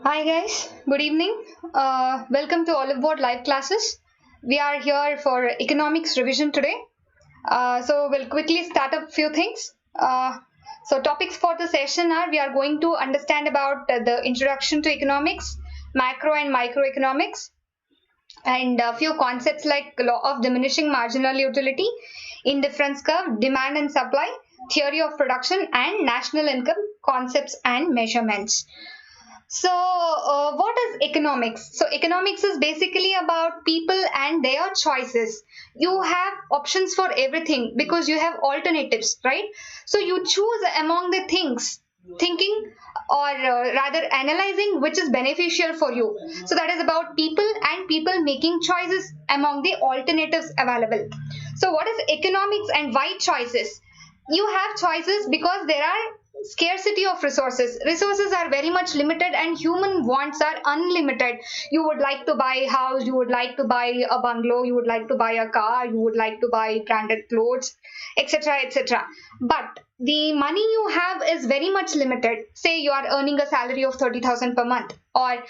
Hi guys, good evening. Welcome to Oliveboard live classes. We are here for economics revision today. So we'll quickly start up few things. So topics for the session are we are going to understand about the introduction to economics, macro and microeconomics, and a few concepts like law of diminishing marginal utility, indifference curve, demand and supply, theory of production, and national income concepts and measurements. So, what is economics? So, economics is basically about people and their choices. You have options for everything because you have alternatives, right? So, you choose among the things, thinking or rather analyzing which is beneficial for you. So, that is about people and people making choices among the alternatives available. So, what is economics and why choices? You have choices because there are scarcity of resources are very much limited and human wants are unlimited. You would like to buy a house, you would like to buy a bungalow, you would like to buy a car, you would like to buy branded clothes, etc., etc. But the money you have is very much limited. Say you are earning a salary of 30,000 per month, or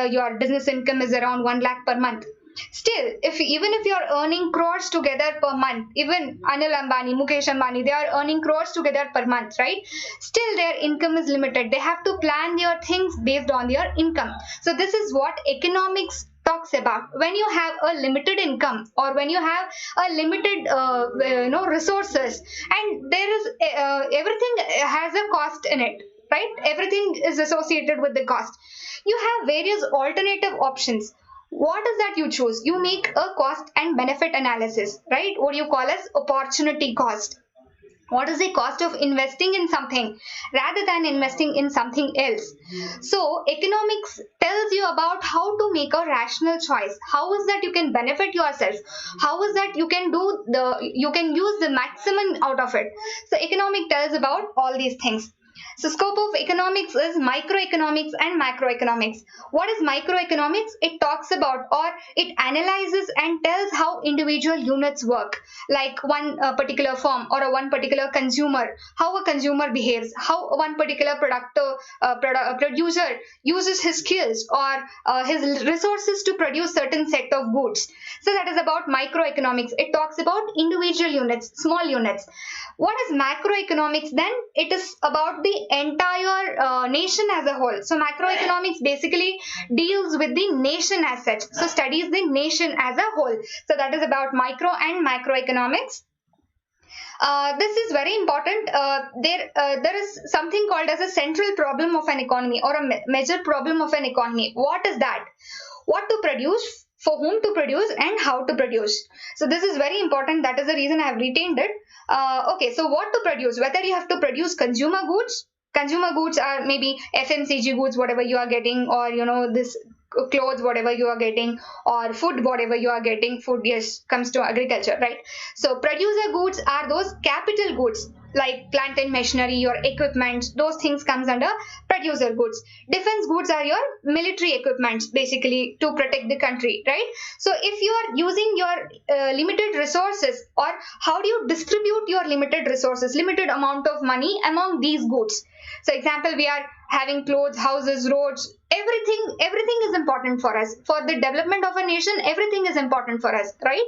your business income is around 1 lakh per month. Still, even if you are earning crores together per month, even Anil Ambani, Mukesh Ambani, they are earning crores together per month, right? Still, their income is limited. They have to plan their things based on their income. So this is what economics talks about. When you have a limited income or when you have a limited resources, and there is everything has a cost in it, right? Everything is associated with the cost. You have various alternative options. What is that you choose? You make a cost and benefit analysis, right? What you call as opportunity cost. What is the cost of investing in something rather than investing in something else? So economics tells you about how to make a rational choice. How is that you can benefit yourself? How is that you can use the maximum out of it? So economic tells about all these things. So scope of economics is microeconomics and macroeconomics. What is microeconomics? It talks about or it analyzes and tells how individual units work, like one particular firm or one particular consumer, how a consumer behaves, how one particular producer uses his skills or his resources to produce certain set of goods. So that is about microeconomics. It talks about individual units, small units. What is macroeconomics then? It is about the entire nation as a whole. So macroeconomics basically deals with the nation as such. So studies the nation as a whole. So that is about micro and macroeconomics. This is very important. There is something called as a central problem of an economy or a major problem of an economy. What is that? What to produce, for whom to produce, and how to produce. So this is very important. That is the reason I have retained it. Okay, so what to produce? Whether you have to produce consumer goods. Consumer goods are maybe FMCG goods, whatever you are getting, or this clothes, whatever you are getting, or food, whatever you are getting. Food, yes, comes to agriculture, right? So producer goods are those capital goods like plant and machinery, your equipment, those things comes under producer goods. Defense goods are your military equipment, basically to protect the country, right? So if you are using your limited resources, or how do you distribute your limited resources, limited amount of money among these goods? So example, we are having clothes, houses, roads, everything is important for us. For the development of a nation, everything is important for us, right?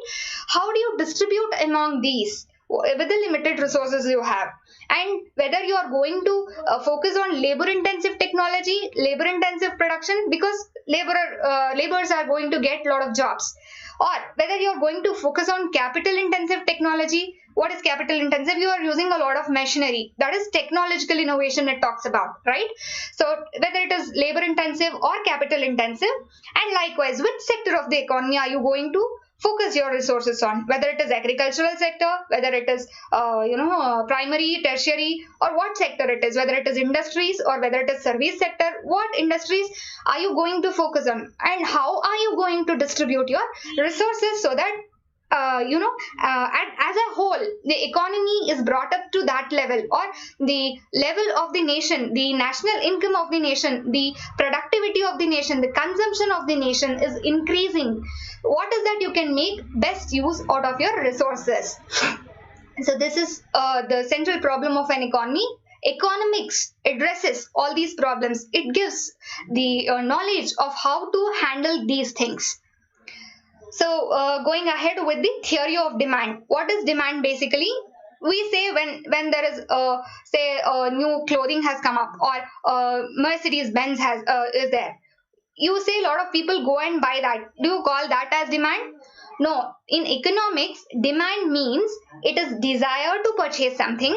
How do you distribute among these with the limited resources you have? And whether you are going to focus on labor intensive technology, labor intensive production, because laborers are going to get a lot of jobs, or whether you are going to focus on capital intensive technology. What is capital intensive? You are using a lot of machinery. That is technological innovation it talks about, right? So whether it is labor intensive or capital intensive, and likewise, which sector of the economy are you going to focus your resources on? Whether it is agricultural sector, whether it is primary, tertiary, or what sector it is, whether it is industries or whether it is service sector, what industries are you going to focus on, and how are you going to distribute your resources so that as a whole, the economy is brought up to that level, or the level of the nation, the national income of the nation, the productivity of the nation, the consumption of the nation is increasing. What is that? You can make best use out of your resources. So this is the central problem of an economy. Economics addresses all these problems. It gives the knowledge of how to handle these things. So going ahead with the theory of demand. What is demand basically? We say when there is say a new clothing has come up, or Mercedes Benz has is there. You say a lot of people go and buy that. Do you call that as demand? No. In economics, demand means it is desire to purchase something,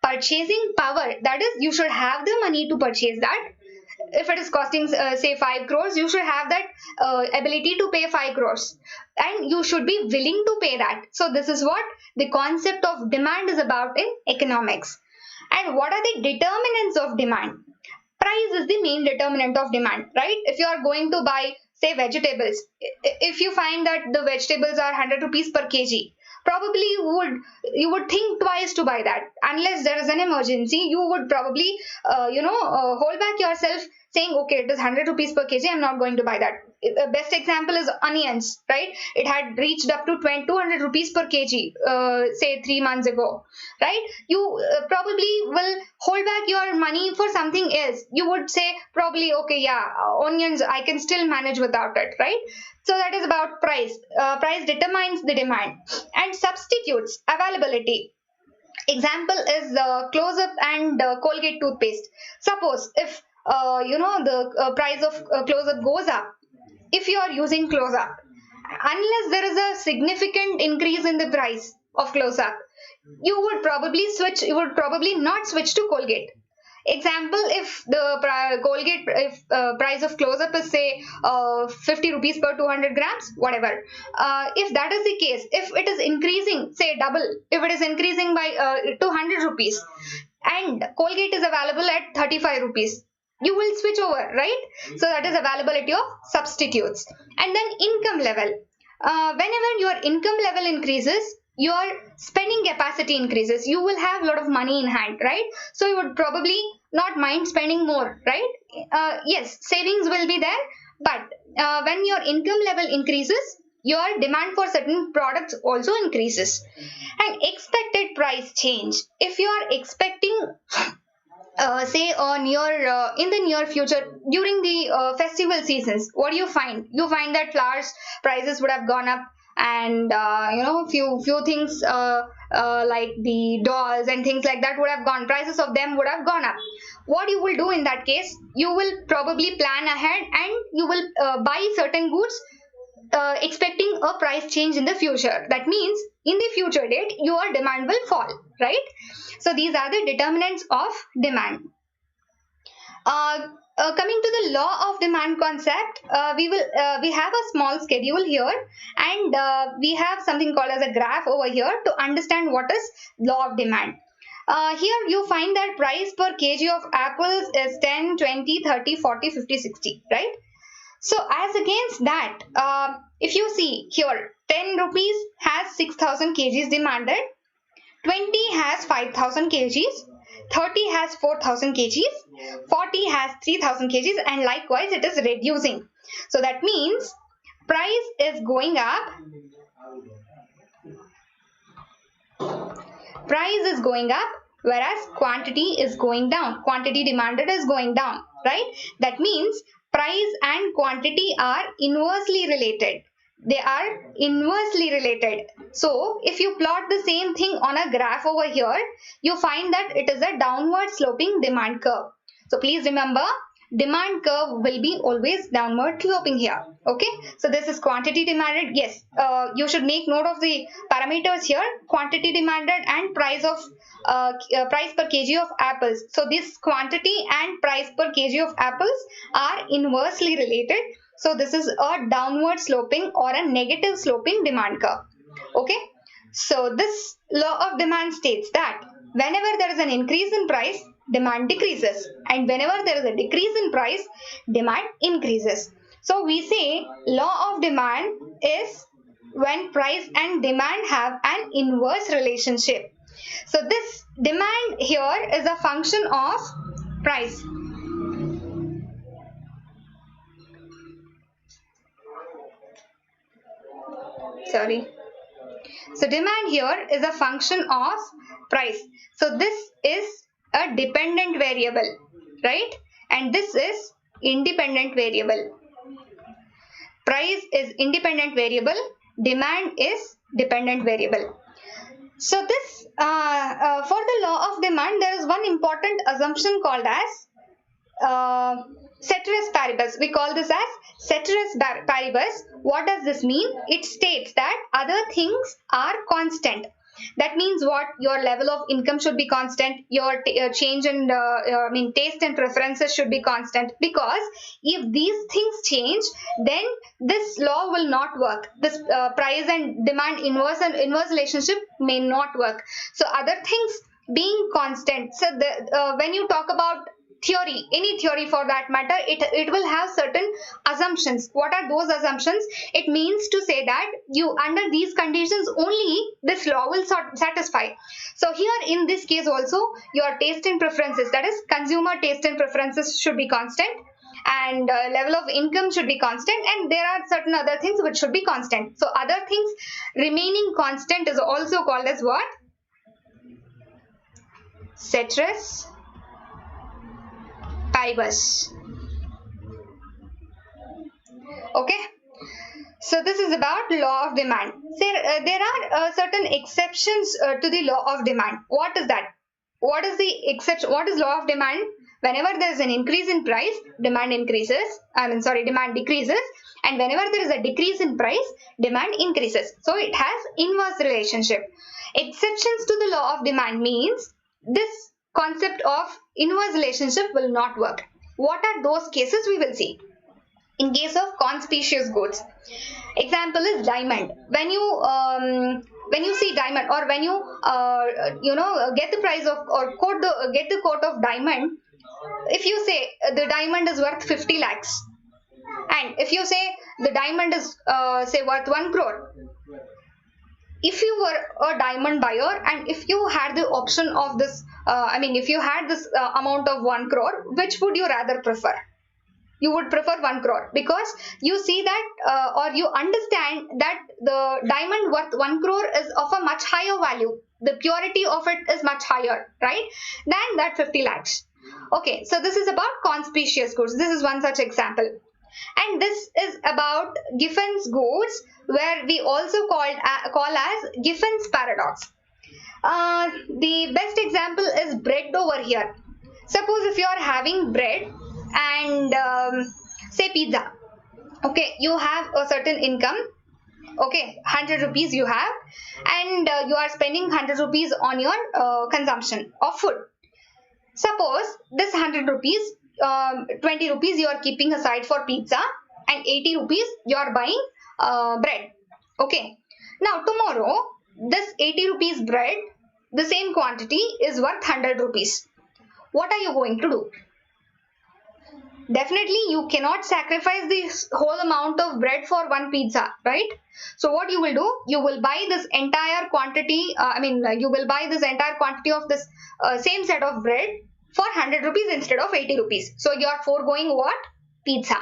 purchasing power. That is, you should have the money to purchase that. If it is costing say 5 crores, you should have that ability to pay 5 crores, and you should be willing to pay that. So this is what the concept of demand is about in economics. And what are the determinants of demand? Price is the main determinant of demand, right? If you are going to buy say vegetables, if you find that the vegetables are 100 rupees per kg, probably you would think twice to buy that. Unless there is an emergency, you would probably hold back yourself, saying okay, it is 100 rupees per kg, I'm not going to buy that. Best example is onions, right? It had reached up to 200 rupees per kg say 3 months ago, right? You probably will hold back your money for something else. You would say probably okay, yeah, onions I can still manage without it, right? So that is about price. Price determines the demand. And substitutes, availability. Example is close-up and Colgate toothpaste. Suppose if the price of close-up goes up, if you are using close-up, unless there is a significant increase in the price of close-up, you would probably not switch to Colgate. Example, if the Colgate, if price of close-up is say 50 rupees per 200 grams, whatever. If that is the case, if it is increasing, say double, if it is increasing by 200 rupees, and Colgate is available at 35 rupees, you will switch over, right? So that is availability of substitutes. And then income level. Whenever your income level increases, your spending capacity increases. You will have a lot of money in hand, right? So you would probably not mind spending more, right? Yes, savings will be there, but when your income level increases, your demand for certain products also increases. And expected price change. If you are expecting say on your in the near future during the festival seasons, what do you find? You find that flowers prices would have gone up, and few things like the dolls and things like that would have gone, prices of them would have gone up. What you will do in that case? You will probably plan ahead, and you will buy certain goods expecting a price change in the future. That means in the future date your demand will fall, right? So these are the determinants of demand. Coming to the law of demand concept, we have a small schedule here, and we have something called as a graph over here to understand what is law of demand. Here you find that price per kg of apples is 10, 20, 30, 40, 50, 60, right? So as against that, if you see here, 10 rupees has 6,000 kgs demanded, 20 has 5,000 kgs, 30 has 4,000 kgs, 40 has 3,000 kgs, and likewise it is reducing. So that means price is going up, whereas quantity is going down. Quantity demanded is going down, right? That means price and quantity are inversely related. They are inversely related. So if you plot the same thing on a graph over here, you find that it is a downward sloping demand curve. So please remember, demand curve will be always downward sloping here. Okay, so this is quantity demanded. Yes, you should make note of the parameters here: quantity demanded and price per kg of apples. So this quantity and price per kg of apples are inversely related. So this is a downward sloping or a negative sloping demand curve. Okay, so this law of demand states that whenever there is an increase in price, demand decreases, and whenever there is a decrease in price, demand increases. So we say law of demand is when price and demand have an inverse relationship. So this demand here is a function of price. Sorry. So demand here is a function of price. So this is a dependent variable, right? And this is independent variable. Price is independent variable, demand is dependent variable. So this for the law of demand, there is one important assumption called as ceteris paribus. We call this as ceteris paribus. What does this mean? It states that other things are constant. That means what? Your level of income should be constant. Your change in taste and preferences should be constant. Because if these things change, then this law will not work. This price and demand inverse relationship may not work. So other things being constant. So when you talk about theory, any theory for that matter, it will have certain assumptions. What are those assumptions? It means to say that you under these conditions only this law will satisfy. So here in this case also, your taste and preferences, that is consumer taste and preferences, should be constant, and level of income should be constant, and there are certain other things which should be constant. So other things remaining constant is also called as what? Ceteris paribus. Okay, so this is about law of demand. There are certain exceptions to the law of demand. What is that? What is the exception? What is law of demand? Whenever there is an increase in price, demand increases. Demand decreases, and whenever there is a decrease in price, demand increases. So it has inverse relationship. Exceptions to the law of demand means this concept of inverse relationship will not work. What are those cases? We will see. In case of conspicuous goods, example is diamond. When you see diamond, or when you get the price of or get the quote of diamond, if you say the diamond is worth 50 lakhs, and if you say the diamond is say worth 1 crore, if you were a diamond buyer and if you had the option of this, if you had this amount of 1 crore, which would you rather prefer? You would prefer 1 crore because you see that or you understand that the diamond worth 1 crore is of a much higher value. The purity of it is much higher, right, than that 50 lakhs. Okay, so this is about conspicuous goods. This is one such example. And this is about Giffen's goods, where we also call as Giffen's paradox. The best example is bread over here. Suppose if you are having bread and say pizza. Okay, you have a certain income. Okay, 100 rupees you have, and you are spending 100 rupees on your consumption of food. Suppose this 100 rupees, 20 rupees you are keeping aside for pizza, and 80 rupees you are buying bread. Okay, now tomorrow this 80 rupees bread, the same quantity, is worth 100 rupees. What are you going to do? Definitely you cannot sacrifice this whole amount of bread for one pizza, right? So what you will do, you will buy this entire quantity, you will buy this entire quantity of this same set of bread for 100 rupees instead of 80 rupees. So you are foregoing what? Pizza.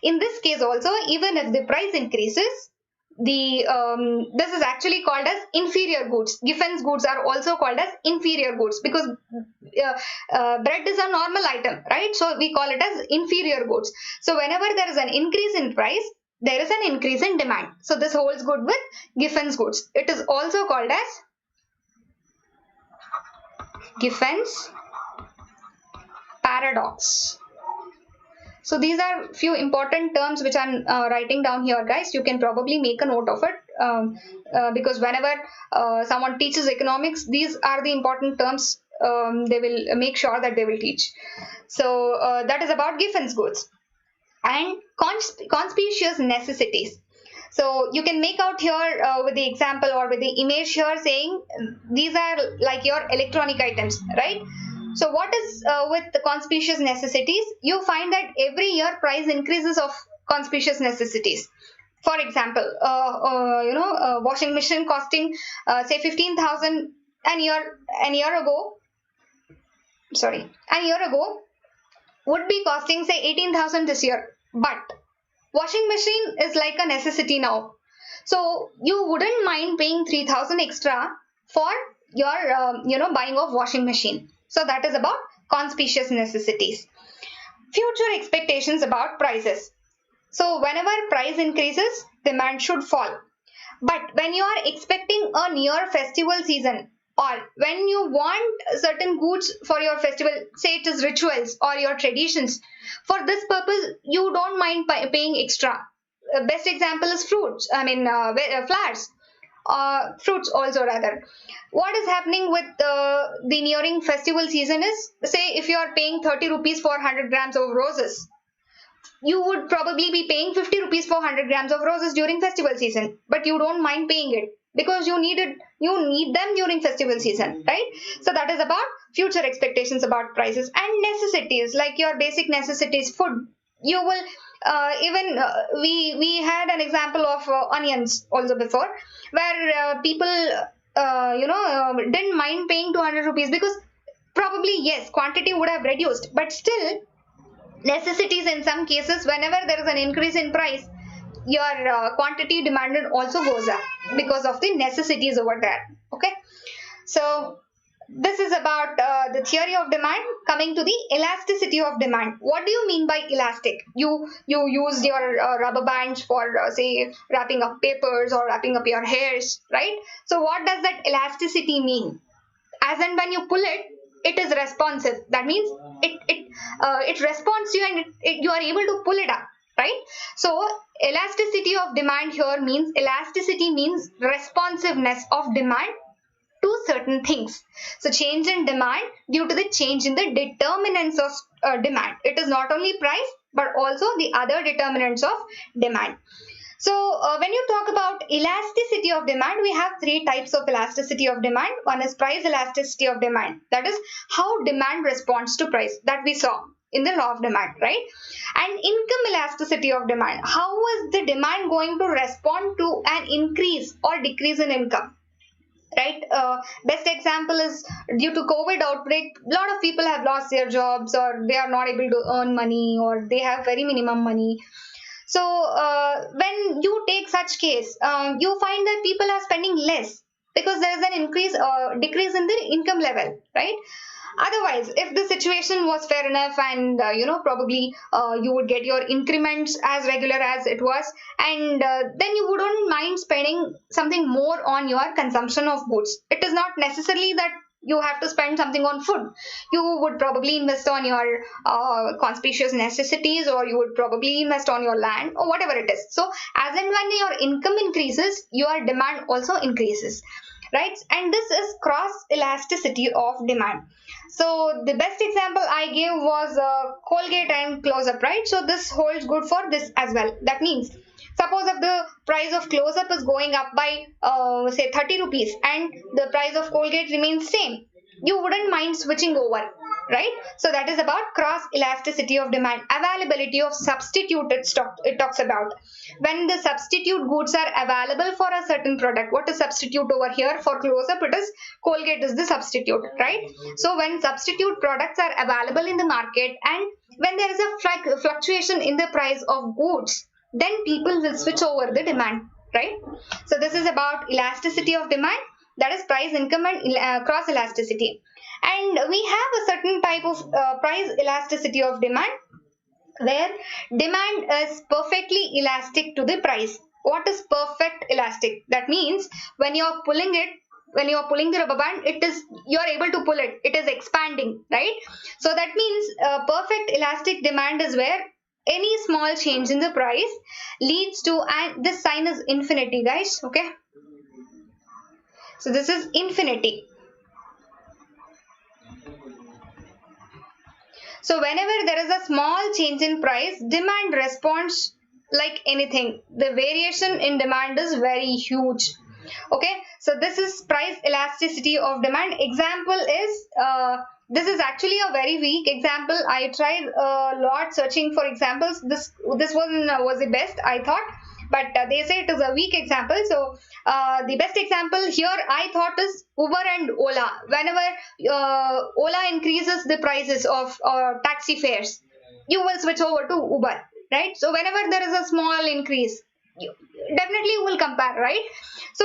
In this case also, even if the price increases, this is actually called as inferior goods. Giffen's goods are also called as inferior goods because bread is a normal item, right? So we call it as inferior goods. So whenever there is an increase in price, there is an increase in demand. So this holds good with Giffen's goods. It is also called as Giffen's paradox. So these are few important terms which I'm writing down here, guys. You can probably make a note of it because whenever someone teaches economics, these are the important terms they will make sure that they will teach. So that is about Giffen's goods. And conspicuous necessities. So you can make out here with the example or with the image here saying these are like your electronic items, right? So what is with the conspicuous necessities? You find that every year price increases of conspicuous necessities. For example, washing machine costing say 15,000 an year ago, a year ago would be costing say 18,000 this year. But washing machine is like a necessity now. So you wouldn't mind paying 3,000 extra for your buying of washing machine. So that is about conspicuous necessities. Future expectations about prices. So whenever price increases, demand should fall. But when you are expecting a near festival season, or when you want certain goods for your festival, say it is rituals or your traditions, for this purpose you don't mind paying extra. Best example is fruits. Flowers. Fruits also rather. What is happening with the nearing festival season is, say if you are paying 30 rupees for 100 grams of roses, you would probably be paying 50 rupees for 100 grams of roses during festival season, but you don't mind paying it because you need them during festival season, right? So that is about future expectations about prices. And necessities, like your basic necessities, food. You will even we had an example of onions also before, where people didn't mind paying 200 rupees because probably yes, quantity would have reduced, but still necessities, in some cases whenever there is an increase in price, your quantity demanded also goes up because of the necessities over there. Okay, so this is about the theory of demand. Coming to the elasticity of demand, what do you mean by elastic? You used your rubber bands for say wrapping up papers or wrapping up your hairs, right? So what does that elasticity mean? As and when you pull it, it is responsive. That means it responds to you, and you are able to pull it up, right? So elasticity of demand here means, elasticity means responsiveness of demand to certain things. So change in demand due to the change in the determinants of demand. It is not only price but also the other determinants of demand. So when you talk about elasticity of demand, we have three types of elasticity of demand. One is price elasticity of demand. That is how demand responds to price, that we saw in the law of demand, right? And income elasticity of demand. How is the demand going to respond to an increase or decrease in income? Right? Best example is due to COVID outbreak, a lot of people have lost their jobs, or they are not able to earn money, or they have very minimum money. So when you take such case, you find that people are spending less because there is an increase or decrease in the income level, right? Otherwise, if the situation was fair enough, and probably you would get your increments as regular as it was, and then you wouldn't mind spending something more on your consumption of goods. It is not necessarily that you have to spend something on food. You would probably invest on your conspicuous necessities, or you would probably invest on your land, or whatever it is. So as and when your income increases, your demand also increases, right? And this is cross elasticity of demand. So the best example I gave was Colgate and close-up, right? So this holds good for this as well. That means, suppose if the price of close-up is going up by say 30 rupees, and the price of Colgate remains same, you wouldn't mind switching over, right? So that is about cross elasticity of demand. Availability of substituted stock, it talks about when the substitute goods are available for a certain product. What is substitute over here? For close-up, it is Colgate is the substitute, right? So when substitute products are available in the market, and when there is a fluctuation in the price of goods, then people will switch over the demand, right? So this is about elasticity of demand, that is price, income, and cross elasticity. And we have a certain type of price elasticity of demand, where demand is perfectly elastic to the price. What is perfect elastic? That means when you are pulling it, when you are pulling the rubber band, you are able to pull it, it is expanding, right? So that means perfect elastic demand is where any small change in the price leads to, and this sign is infinity, guys. Okay, so this is infinity. So whenever there is a small change in price, demand responds like anything. The variation in demand is very huge. Okay, so this is price elasticity of demand. Example is this is actually a very weak example. I tried a lot searching for examples. This one was the best, I thought. but they say it is a weak example. So the best example here I thought is Uber and Ola. Whenever Ola increases the prices of taxi fares, you will switch over to Uber, right? So whenever there is a small increase, you definitely will compare, right? So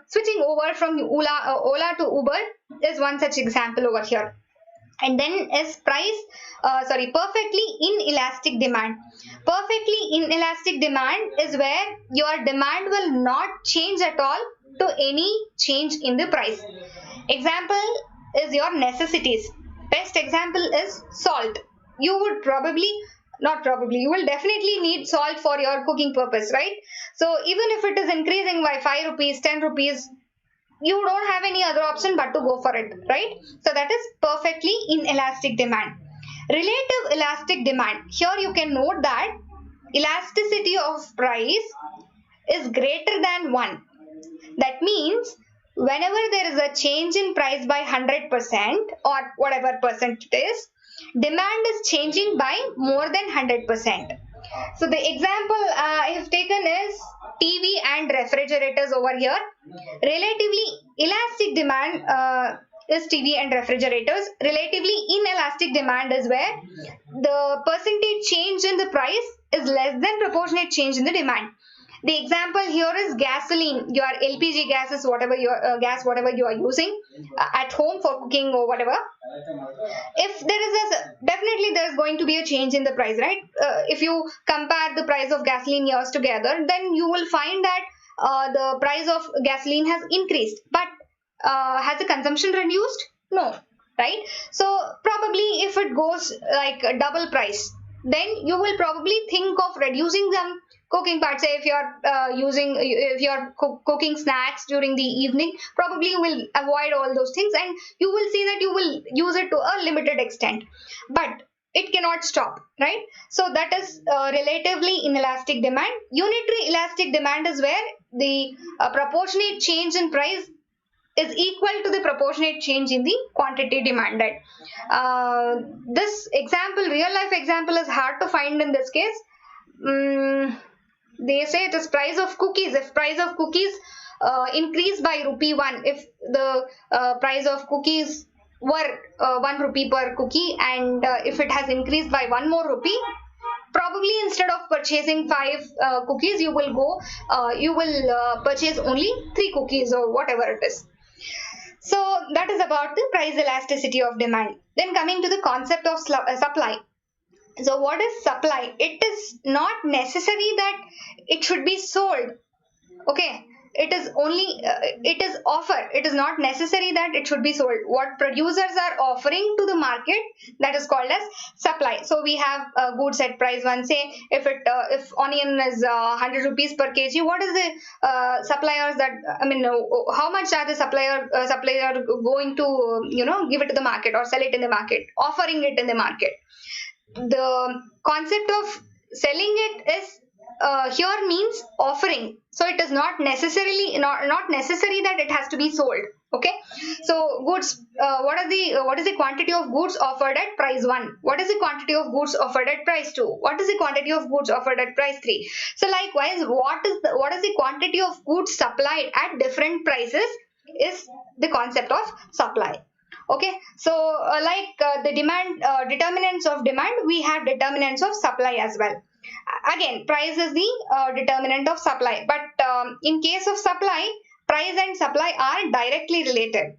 switching over from Ola to Uber is one such example over here. And then is perfectly inelastic demand. Perfectly inelastic demand is where your demand will not change at all to any change in the price. Example is your necessities. Best example is salt. You would you will definitely need salt for your cooking purpose, right? So even if it is increasing by 5 rupees, 10 rupees, you don't have any other option but to go for it, right? So that is perfectly inelastic demand. Relative elastic demand. Here you can note that elasticity of price is greater than 1. That means whenever there is a change in price by 100% or whatever percent it is, demand is changing by more than 100%. So the example I have taken is TV and refrigerators over here. Relatively elastic demand is TV and refrigerators. Relatively inelastic demand is where the percentage change in the price is less than proportionate change in the demand. The example here is gasoline, your LPG gases, whatever your whatever you are using at home for cooking or whatever. If there is definitely there is going to be a change in the price, right? If you compare the price of gasoline years together, then you will find that the price of gasoline has increased, but has the consumption reduced? No, right? So probably if it goes like a double price, then you will probably think of reducing them cooking part. Say if you are cooking snacks during the evening, probably you will avoid all those things and you will see that you will use it to a limited extent, but it cannot stop, right? So that is relatively inelastic demand. Unitary elastic demand is where the proportionate change in price is equal to the proportionate change in the quantity demanded. This example, real life example, is hard to find in this case. They say it is price of cookies. If price of cookies increase by rupee 1, if the price of cookies were 1 rupee per cookie, and if it has increased by 1 more rupee, probably instead of purchasing 5 cookies, you will purchase only 3 cookies or whatever it is. So that is about the price elasticity of demand. Then coming to the concept of supply. So what is supply? It is not necessary that it should be sold. Okay. It is only, it is offer. It is not necessary that it should be sold. What producers are offering to the market, that is called as supply. So we have goods at price 1. Say if onion is 100 rupees per kg, what is the suppliers that, how much are the supplier going to, give it to the market or sell it in the market, offering it in the market. The concept of selling it is here means offering. So it is not necessary that it has to be sold. Okay. So goods, what is the quantity of goods offered at price 1? What is the quantity of goods offered at price 2? What is the quantity of goods offered at price 3? So likewise, what is the quantity of goods supplied at different prices is the concept of supply. Okay, so the demand determinants of demand, we have determinants of supply as well. Again, price is the determinant of supply, but in case of supply, price and supply are directly related.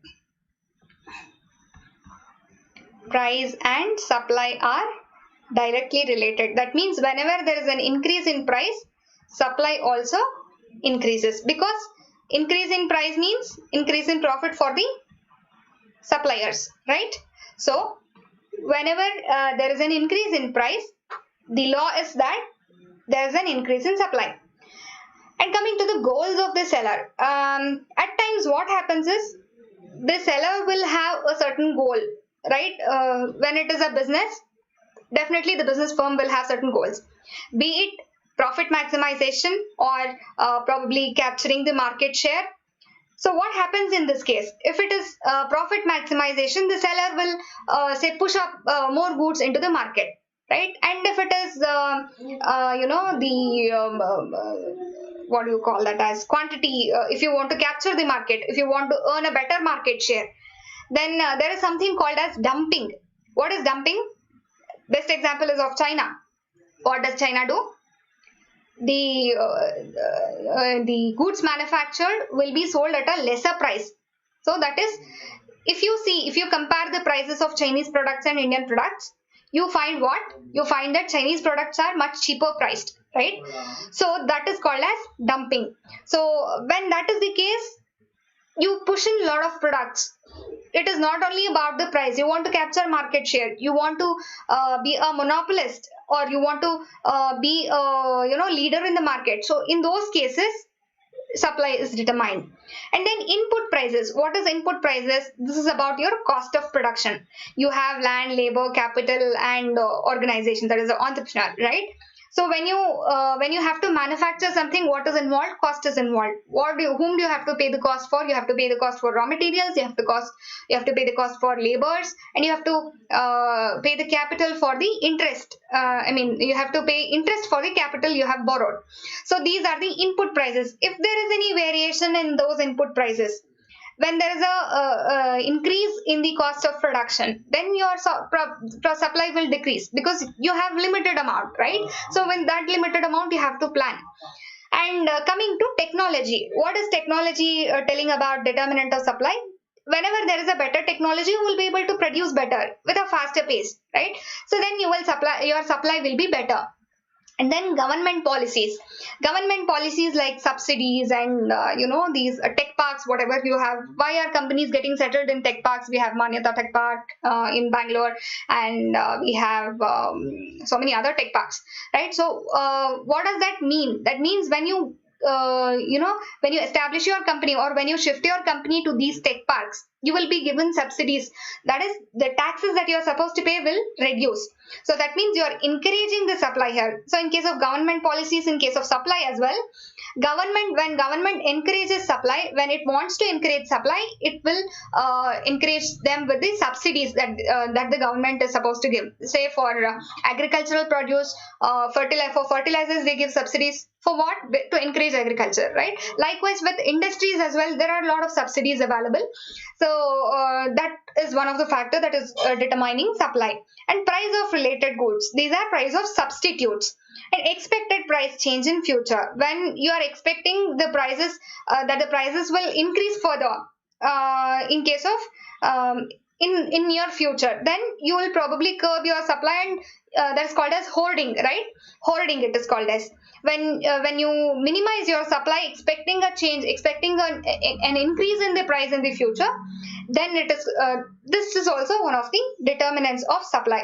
Price and supply are directly related. That means whenever there is an increase in price, supply also increases, because increase in price means increase in profit for the suppliers, right? So whenever there is an increase in price, the law is that there is an increase in supply. And coming to the goals of the seller, at times what happens is the seller will have a certain goal, right? When it is a business, definitely the business firm will have certain goals, be it profit maximization or probably capturing the market share. So what happens in this case? If it is profit maximization, the seller will say push up more goods into the market. right? And if it is what do you call that as quantity, if you want to capture the market, if you want to earn a better market share, then there is something called as dumping. What is dumping? Best example is of China. What does China do? The goods manufactured will be sold at a lesser price. So that is, if you compare the prices of Chinese products and Indian products, you find what? You find that Chinese products are much cheaper priced, right? So that is called as dumping. So when that is the case, you push in a lot of products. It is not only about the price. You want to capture market share. You want to be a monopolist, or you want to be a leader in the market. So in those cases, supply is determined. And then input prices. What is input prices? This is about your cost of production. You have land, labor, capital, and organization, that is the entrepreneur, right? So when you have to manufacture something, what is involved? Cost is involved. Whom do you have to pay the cost for? You have to pay the cost for raw materials. You have to pay the cost for labors, and you have to pay the capital for the interest. You have to pay interest for the capital you have borrowed. So these are the input prices. If there is any variation in those input prices, when there is a increase in the cost of production, then your supply will decrease, because you have limited amount, right? So when that limited amount, you have to plan. And coming to technology, what is technology telling about determinant of supply? Whenever there is a better technology, you will be able to produce better with a faster pace, right? So then your supply will be better. And then government policies like subsidies and these tech parks, whatever you have. Why are companies getting settled in tech parks? We have Manyata Tech Park in Bangalore, and we have so many other tech parks, right? So what does that mean? That means when you when you establish your company, or when you shift your company to these tech parks, you will be given subsidies. That is, the taxes that you are supposed to pay will reduce. So that means you are encouraging the supply here. So in case of government policies, in case of supply as well, when government encourages supply, when it wants to encourage supply, it will encourage them with the subsidies that the government is supposed to give. Say for agricultural produce, for fertilizers, they give subsidies. For what? To encourage agriculture, right? Likewise with industries as well, there are a lot of subsidies available. So that is one of the factors that is determining supply. And price of related goods. These are price of substitutes. And expected price change in future. When you are expecting the prices that the prices will increase further in case of in your future, then you will probably curb your supply, and that is called as hoarding, right? Hoarding, it is called as. When you minimize your supply, expecting a change, expecting an increase in the price in the future, then it is this is also one of the determinants of supply.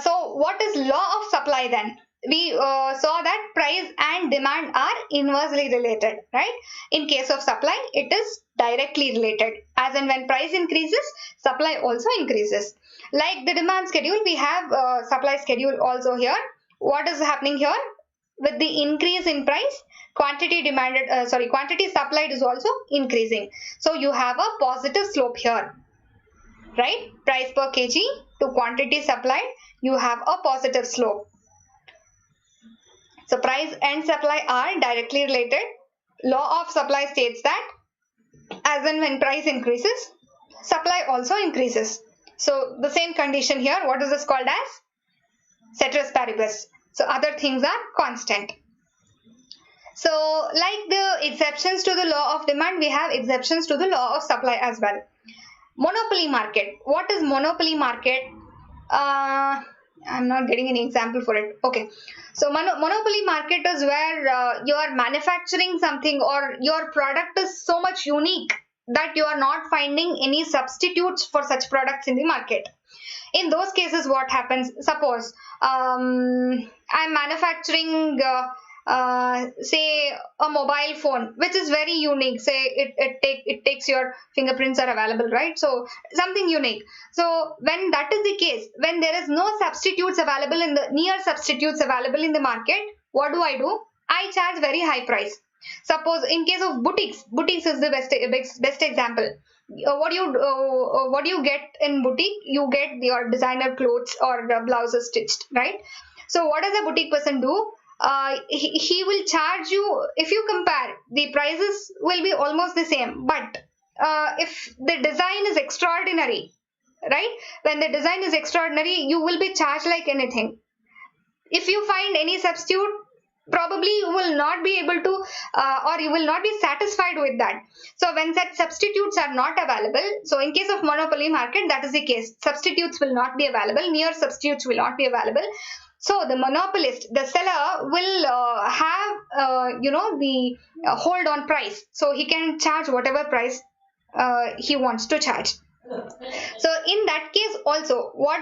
So what is law of supply then? We saw that price and demand are inversely related, right? In case of supply, it is directly related. As and when price increases, supply also increases. Like the demand schedule, we have supply schedule also here. What is happening here? With the increase in price, quantity supplied is also increasing. So you have a positive slope here, right? Price per kg to quantity supplied, you have a positive slope. So price and supply are directly related. Law of supply states that as and when price increases, supply also increases. So the same condition here, what is this called as? Ceteris paribus. So other things are constant. So like the exceptions to the law of demand, we have exceptions to the law of supply as well. Monopoly market. What is monopoly market? I'm not getting any example for it. Okay. So monopoly market is where you are manufacturing something, or your product is so much unique that you are not finding any substitutes for such products in the market. In those cases, what happens? Suppose I'm manufacturing say a mobile phone which is very unique. Say it takes your fingerprints are available, right? So something unique. So when that is the case, when there is no substitutes available in the the market, what do? I charge very high price. Suppose in case of boutiques is the best example. what do you get in boutique? You get your designer clothes or blouses stitched, right? So what does a boutique person do? He will charge you, if you compare, the prices will be almost the same, but if the design is extraordinary, right? When the design is extraordinary, you will be charged like anything. If you find any substitute, probably you will not be able to or you will not be satisfied with that. So when such substitutes are not available, so in case of monopoly market, that is the case, substitutes will not be available, near substitutes will not be available. So the monopolist, the seller, will have the hold on price, so he can charge whatever price he wants to charge. So in that case also, what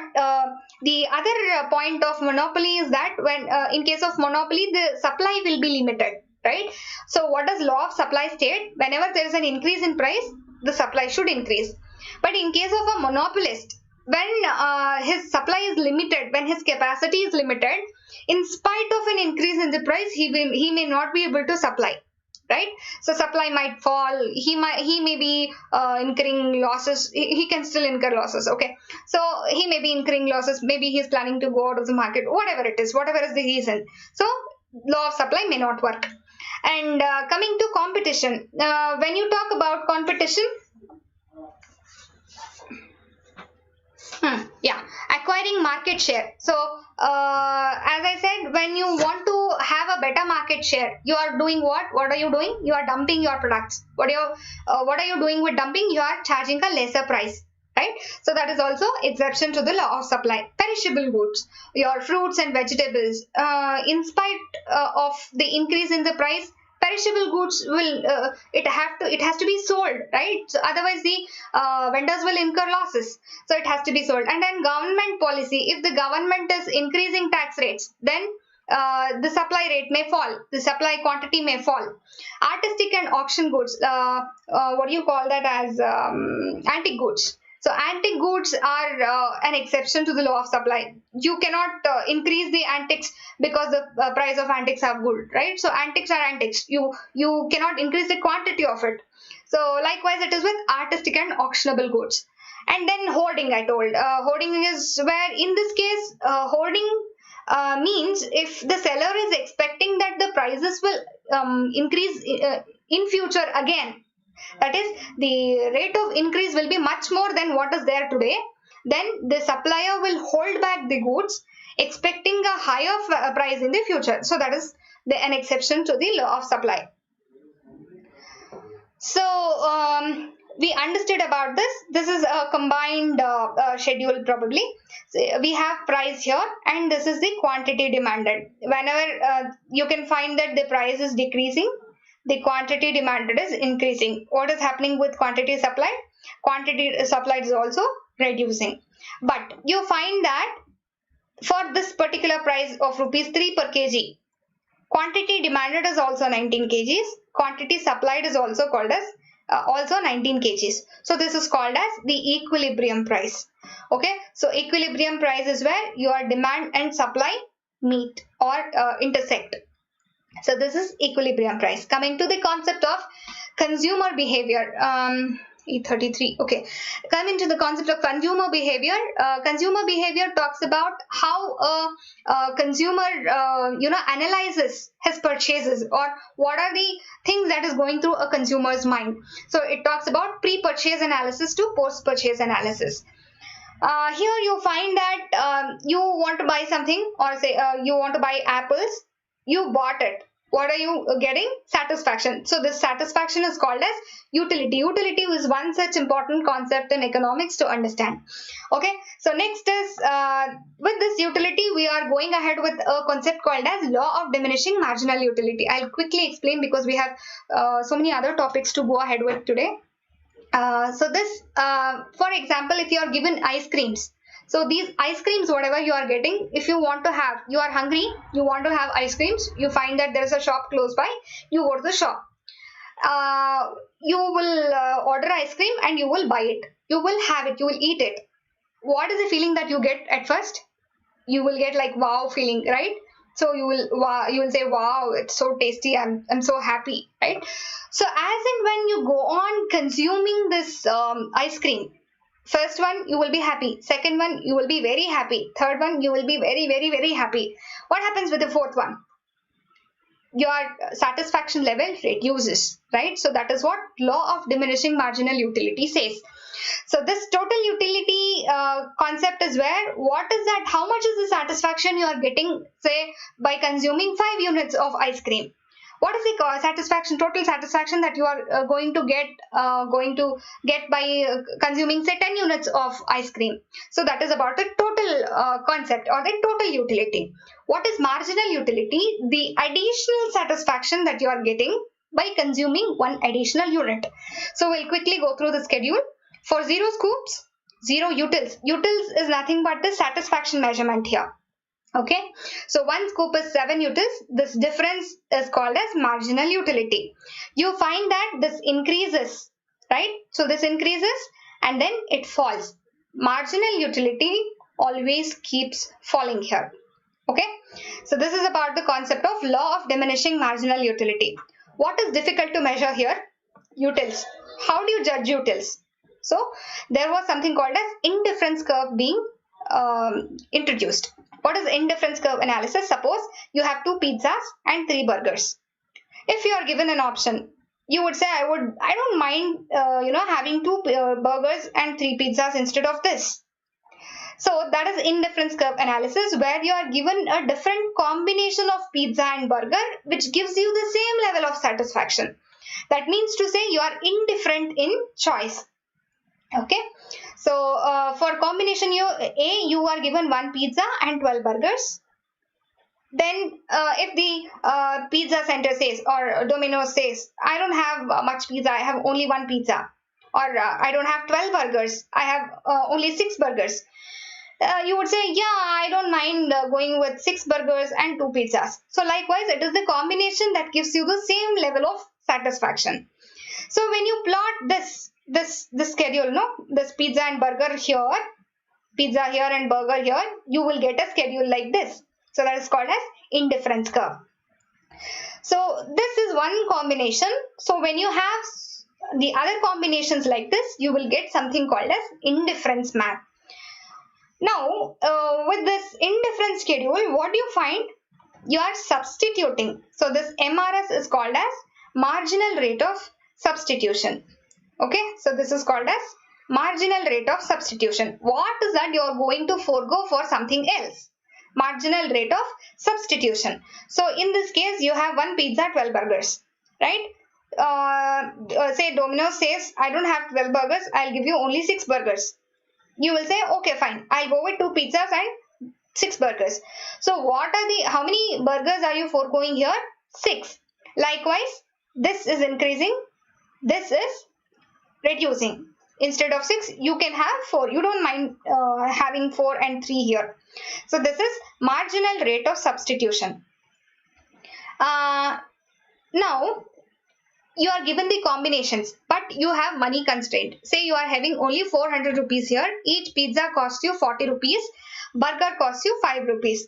the other point of monopoly is that when in case of monopoly, the supply will be limited, right? So what does law of supply state? Whenever there is an increase in price, the supply should increase. But in case of a monopolist, when his supply is limited, when his capacity is limited, in spite of an increase in the price, he may not be able to supply, right? So supply might fall, he may be incurring losses, he can still incur losses, okay? So he may be incurring losses, maybe he's planning to go out of the market, whatever it is, whatever is the reason. So law of supply may not work. And coming to competition, when you talk about competition, acquiring market share. So as I said, when you want to have a better market share, you are doing what? What are you doing? You are dumping your products. What are you doing with dumping? You are charging a lesser price, right? So that is also exception to the law of supply. Perishable goods, your fruits and vegetables, in spite of the increase in the price, perishable goods will it has to be sold, right? So otherwise the vendors will incur losses, so it has to be sold. And then government policy, if the government is increasing tax rates, then the supply rate may fall, the supply quantity may fall. Artistic and auction goods, what do you call that as antique goods. So antique goods are an exception to the law of supply. You cannot increase the antiques because the price of antiques are good, right? So antiques are antiques. You cannot increase the quantity of it. So likewise it is with artistic and auctionable goods. And then hoarding, I told. Hoarding is where, in this case, hoarding means if the seller is expecting that the prices will increase in future again, that is, the rate of increase will be much more than what is there today, then the supplier will hold back the goods expecting a higher price in the future. So that is an exception to the law of supply. So we understood about this. This is a combined schedule probably. So we have price here, and this is the quantity demanded. Whenever you can find that the price is decreasing, the quantity demanded is increasing. What is happening with quantity supplied? Quantity supplied is also reducing. But you find that for this particular price of rupees 3 per kg, quantity demanded is also 19 kgs. Quantity supplied is also called as also 19 kgs. So this is called as the equilibrium price. Okay. So equilibrium price is where your demand and supply meet or intersect. So this is equilibrium price. Coming to the concept of consumer behavior, E33. Okay, coming to the concept of consumer behavior. Consumer behavior talks about how a consumer, analyzes his purchases, or what are the things that is going through a consumer's mind. So it talks about pre-purchase analysis to post-purchase analysis. Here you find that you want to buy something, or say you want to buy apples. You bought it. What are you getting? Satisfaction. So this satisfaction is called as utility. Utility is one such important concept in economics to understand. Okay. So next is with this utility, we are going ahead with a concept called as law of diminishing marginal utility. I'll quickly explain because we have so many other topics to go ahead with today. So this, for example, if you are given ice creams. So these ice creams, whatever you are getting, if you want to have, you are hungry, you want to have ice creams, you find that there is a shop close by, you go to the shop. You will order ice cream and you will buy it. You will have it, you will eat it. What is the feeling that you get at first? You will get like wow feeling, right? So you will say, wow, it's so tasty, I'm so happy, right? So as and when you go on consuming this ice cream, first one you will be happy, second one you will be very happy, third one you will be very very very happy. What happens with the fourth one? Your satisfaction level reduces, right? So that is what law of diminishing marginal utility says. So this total utility concept is where, what is that, how much is the satisfaction you are getting, say, by consuming 5 units of ice cream? What is the satisfaction, total satisfaction that you are going to get by consuming, say, 10 units of ice cream? So that is about the total concept or the total utility. What is marginal utility? The additional satisfaction that you are getting by consuming one additional unit. So we'll quickly go through the schedule. For 0 scoops, 0 utils. Utils is nothing but the satisfaction measurement here. Okay, so 1 scoop is 7 utils. This difference is called as marginal utility. You find that this increases, right? So this increases and then it falls. Marginal utility always keeps falling here. Okay, so this is about the concept of law of diminishing marginal utility. What is difficult to measure here? Utils. How do you judge utils? So there was something called as indifference curve being introduced. What is indifference curve analysis? Suppose you have 2 pizzas and 3 burgers. If you are given an option, you would say, I don't mind having 2 burgers and 3 pizzas instead of this. So that is indifference curve analysis, where you are given a different combination of pizza and burger which gives you the same level of satisfaction. That means to say you are indifferent in choice. Okay, so for combination A, you are given 1 pizza and 12 burgers. Then if the pizza center says, or Domino's says, I don't have much pizza, I have only 1 pizza, or I don't have 12 burgers, I have only 6 burgers. You would say, yeah, I don't mind going with 6 burgers and 2 pizzas. So likewise, it is the combination that gives you the same level of satisfaction. So when you plot this schedule, this pizza and burger here, pizza here and burger here, you will get a schedule like this. So that is called as indifference curve. So this is one combination. So when you have the other combinations like this, you will get something called as indifference map. Now with this indifference schedule, what do you find? You are substituting. So this MRS is called as marginal rate of substitution. Okay, so this is called as marginal rate of substitution. What is that? You are going to forego for something else. Marginal rate of substitution. So in this case, you have 1 pizza, 12 burgers, right? Say Domino's says, I don't have 12 burgers, I'll give you only 6 burgers. You will say, okay, fine, I'll go with 2 pizzas and 6 burgers. So how many burgers are you foregoing here? 6. Likewise, this is increasing, this is reducing. Instead of 6, you can have 4. You don't mind having 4 and 3 here. So this is marginal rate of substitution. Now, you are given the combinations, but you have money constraint. Say you are having only 400 rupees here. Each pizza costs you 40 rupees. Burger costs you 5 rupees.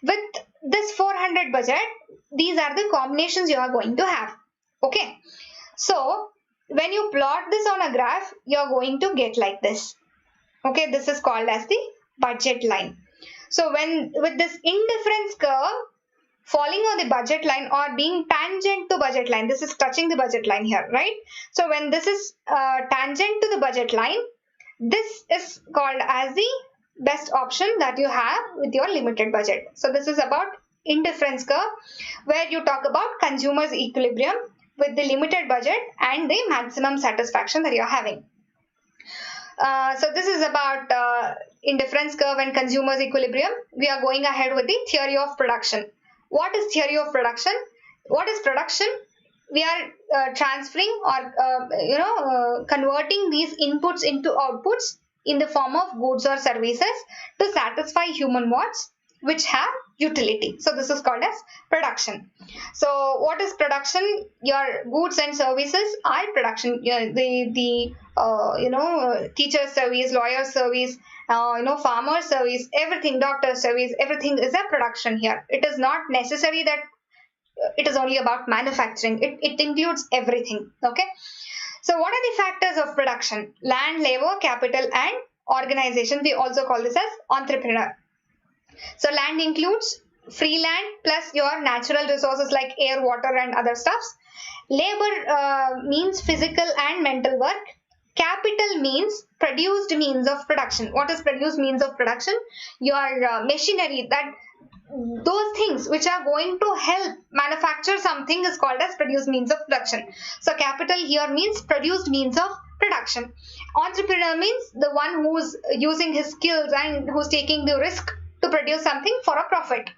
With this 400 budget, these are the combinations you are going to have. Okay. So when you plot this on a graph, you are going to get like this. Okay, this is called as the budget line. So when with this indifference curve falling on the budget line or being tangent to budget line, this is touching the budget line here, right? So when this is tangent to the budget line, this is called as the best option that you have with your limited budget. So this is about indifference curve, where you talk about consumer's equilibrium with the limited budget and the maximum satisfaction that you're having. So this is about indifference curve and consumer's equilibrium. We are going ahead with the theory of production. What is theory of production? What is production? We are transferring or converting these inputs into outputs in the form of goods or services to satisfy human wants, which have utility. So this is called as production. So what is production? Your goods and services are production. Teacher service, lawyer service, farmer service, everything, doctor service, everything is a production here. It is not necessary that it is only about manufacturing. It includes everything. Okay. So what are the factors of production? Land, labor, capital, and organization. We also call this as entrepreneur. So land includes free land plus your natural resources like air, water, and other stuffs. Labor means physical and mental work. Capital means produced means of production. What is produced means of production? Your machinery, that those things which are going to help manufacture something is called as produced means of production. So capital here means produced means of production. Entrepreneur means the one who's using his skills and who's taking the risk to produce something for a profit.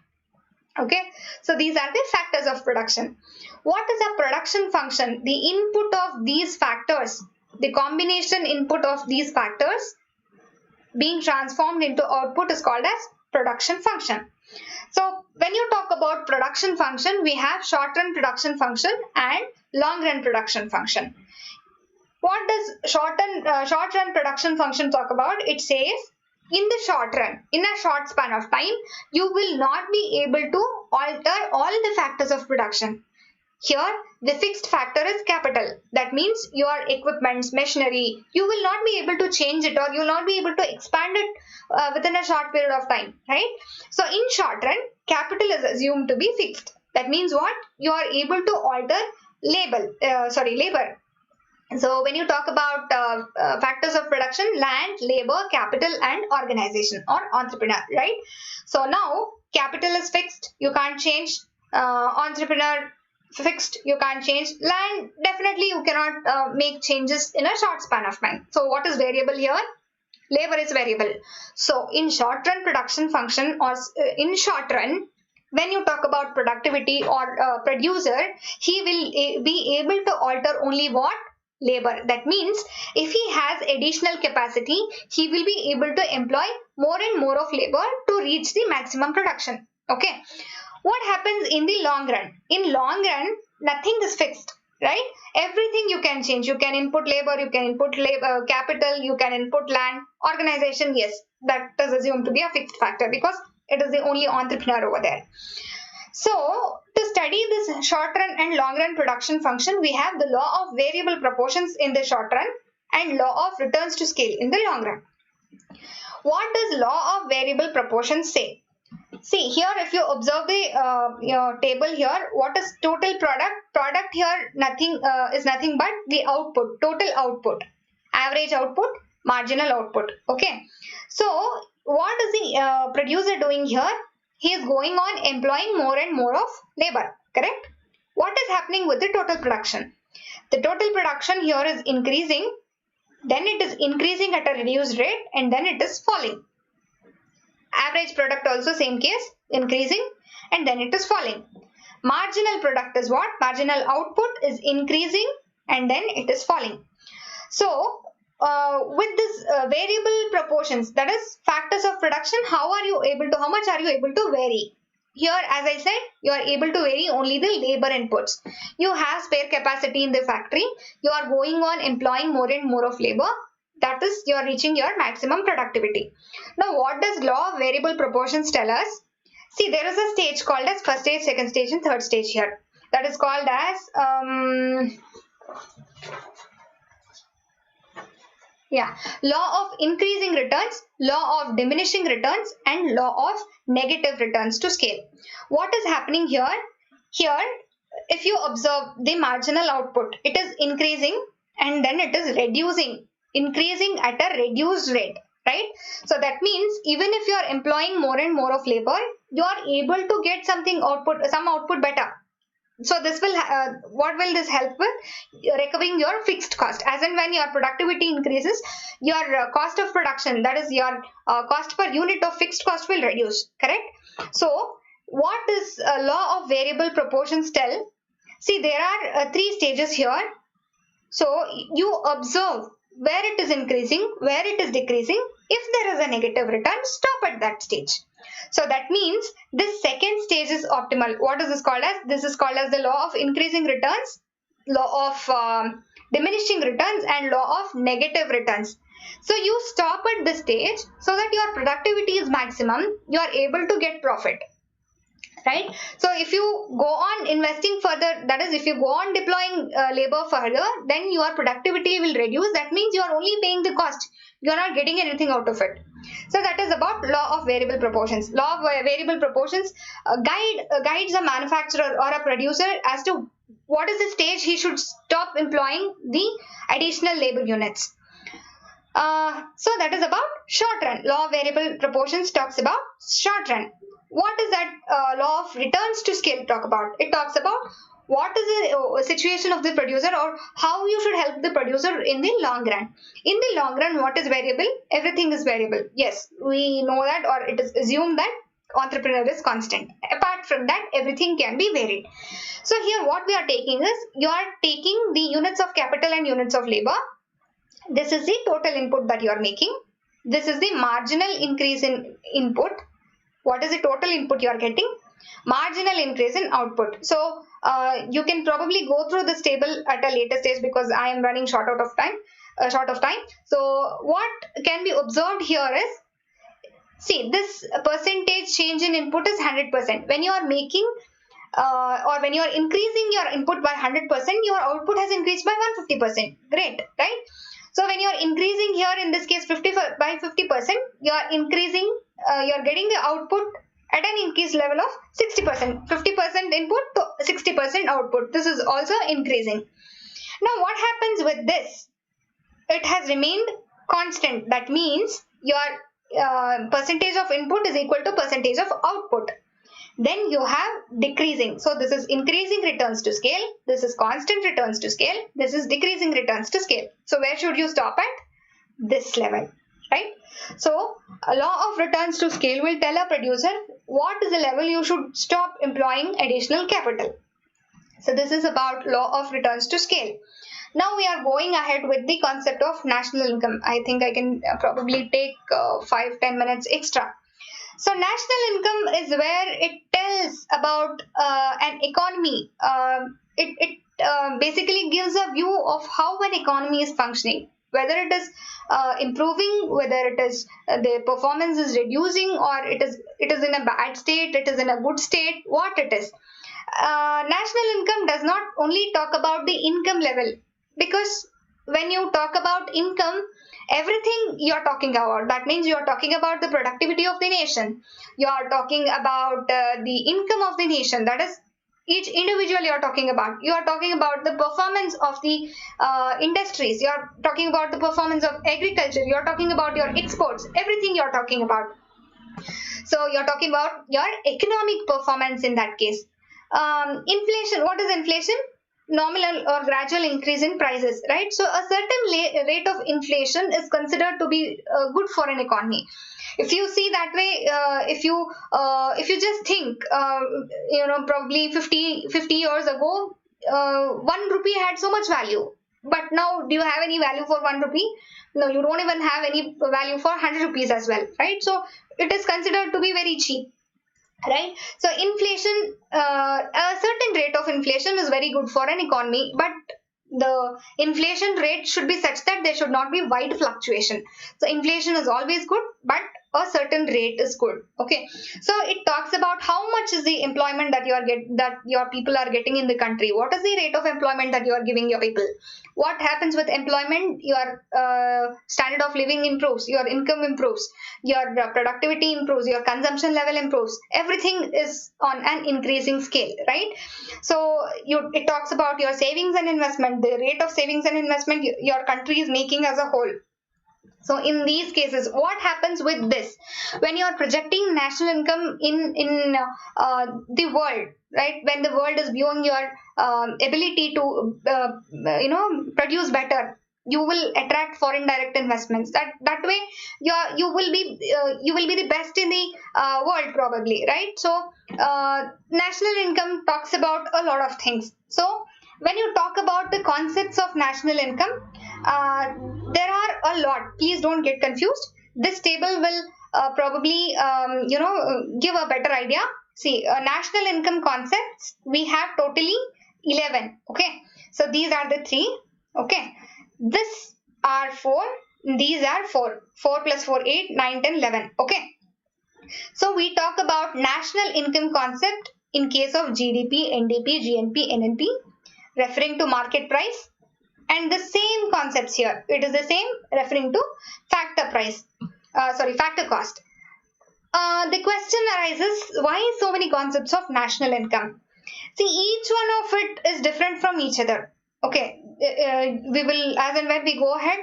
Okay, so these are the factors of production. What is a production function? The input of these factors, the combination input of these factors being transformed into output is called as production function. So when you talk about production function, we have short-run production function and long-run production function. What does short-run production function talk about? It says in the short run, in a short span of time, you will not be able to alter all the factors of production. Here, the fixed factor is capital. That means your equipments, machinery, you will not be able to change it or you will not be able to expand it within a short period of time, right? So in short run, capital is assumed to be fixed. That means what? You are able to alter labor. So when you talk about factors of production, land, labor, capital, and organization or entrepreneur, right? So now capital is fixed, you can't change. Entrepreneur, fixed, you can't change. Land, definitely you cannot make changes in a short span of time. So what is variable here? Labor is variable. So in short run production function or in short run, when you talk about productivity or producer, he will be able to alter only what? Labor. That means if he has additional capacity, he will be able to employ more and more of labor to reach the maximum production. Okay. What happens in the long run? In long run, nothing is fixed, right? Everything you can change. You can input labor, you can input capital, you can input land. Organization, yes, that is assumed to be a fixed factor because it is the only entrepreneur over there. So to study this short run and long run production function, we have the law of variable proportions in the short run and law of returns to scale in the long run. What does law of variable proportions say? See here, if you observe the table here, what is total product? Product here is nothing but the output, total output, average output, marginal output. Okay. So what is the producer doing here? He is going on employing more and more of labor, correct? What is happening with the total production? The total production here is increasing, then it is increasing at a reduced rate and then it is falling. Average product also same case, increasing and then it is falling. Marginal product is what? Marginal output is increasing and then it is falling. So with this variable proportions, that is factors of production, how much are you able to vary? Here, as I said, you are able to vary only the labor inputs. You have spare capacity in the factory. You are going on employing more and more of labor. That is, you are reaching your maximum productivity. Now, what does law of variable proportions tell us? See, there is a stage called as first stage, second stage, and third stage here. That is called as law of increasing returns, law of diminishing returns, and law of negative returns to scale. What is happening here? Here, if you observe the marginal output, it is increasing and then it is reducing, increasing at a reduced rate, right? So that means even if you are employing more and more of labor, you are able to get some output better. So this will, what will this help with? Recovering your fixed cost. As and when your productivity increases, your cost of production, that is your cost per unit of fixed cost will reduce, correct? So what does law of variable proportions tell? See, there are 3 stages here. So you observe where it is increasing, where it is decreasing. If there is a negative return, stop at that stage. So that means this second stage is optimal. What is this called as? This is called as the law of increasing returns, law of diminishing returns, and law of negative returns. So you stop at this stage so that your productivity is maximum, you are able to get profit. Right? So if you go on investing further, that is if you go on deploying labor further, then your productivity will reduce. That means you are only paying the cost. You are not getting anything out of it. So that is about law of variable proportions. Law of variable proportions guides a manufacturer or a producer as to what is the stage he should stop employing the additional labor units. So that is about short run. Law of variable proportions talks about short run. What is that law of returns to scale talk about? It talks about what is the situation of the producer, or how you should help the producer in the long run. In the long run, what is variable? Everything is variable. Yes, we know that, or it is assumed that entrepreneur is constant. Apart from that, everything can be varied. So here what we are taking is, you are taking the units of capital and units of labor. This is the total input that you are making. This is the marginal increase in input. What is the total input you are getting? Marginal increase in output. So you can probably go through this table at a later stage because I am running short of time. So what can be observed here is, see, this percentage change in input is 100%. When you are making or when you are increasing your input by 100%, your output has increased by 150%. Great, right? So when you are increasing here, in this case 50 by 50%, you are increasing, you are getting the output at an increased level of 60%. 50% input to 60% output. This is also increasing. Now what happens with this? It has remained constant. That means your percentage of input is equal to percentage of output. Then you have decreasing. So this is increasing returns to scale. This is constant returns to scale. This is decreasing returns to scale. So where should you stop at? This level, right? So a law of returns to scale will tell a producer what is the level you should stop employing additional capital. So this is about law of returns to scale. Now we are going ahead with the concept of national income. I think I can probably take 5-10 minutes extra. So national income is where it tells about an economy. It basically gives a view of how an economy is functioning, whether it is improving, whether it is the performance is reducing, or it is in a bad state, it is in a good state, what it is. National income does not only talk about the income level, because when you talk about income, everything you are talking about. That means you are talking about the productivity of the nation. You are talking about the income of the nation. That is, each individual you are talking about. You are talking about the performance of the industries. You are talking about the performance of agriculture. You are talking about your exports. Everything you are talking about. So you are talking about your economic performance in that case. Inflation. What is inflation? Nominal or gradual increase in prices, right? So a certain rate of inflation is considered to be good for an economy. If you see that way, if you just think, probably 50 years ago, 1 rupee had so much value. But now, do you have any value for 1 rupee? No, you don't even have any value for 100 rupees as well, right? So it is considered to be very cheap. Right? So inflation, a certain rate of inflation is very good for an economy, but the inflation rate should be such that there should not be wide fluctuation. So inflation is always good, but a certain rate is good. Okay, so it talks about how much is the employment that your people are getting in the country. What is the rate of employment that you are giving your people? What happens with employment? Your standard of living improves, your income improves, your productivity improves, your consumption level improves. Everything is on an increasing scale, right? So it talks about your savings and investment, the rate of savings and investment your country is making as a whole. So in these cases, what happens with this? When you are projecting national income in the world, right? When the world is viewing your ability to produce better, you will attract foreign direct investments. That way, you will be the best in the world probably, right? So national income talks about a lot of things. So when you talk about the concepts of national income, there are a lot. Please don't get confused. This table will probably give a better idea. See, national income concepts we have totally 11. Okay, so these are the three. Okay, this are 4. These are 4. 4 plus 4, 8, 9, 10, 11. Okay. So we talk about national income concept in case of GDP, NDP, GNP, NNP, referring to market price, and the same concepts here. It is the same referring to factor price. Factor cost. The question arises, why so many concepts of national income? See, each one of it is different from each other. Okay, we will, as and when we go ahead,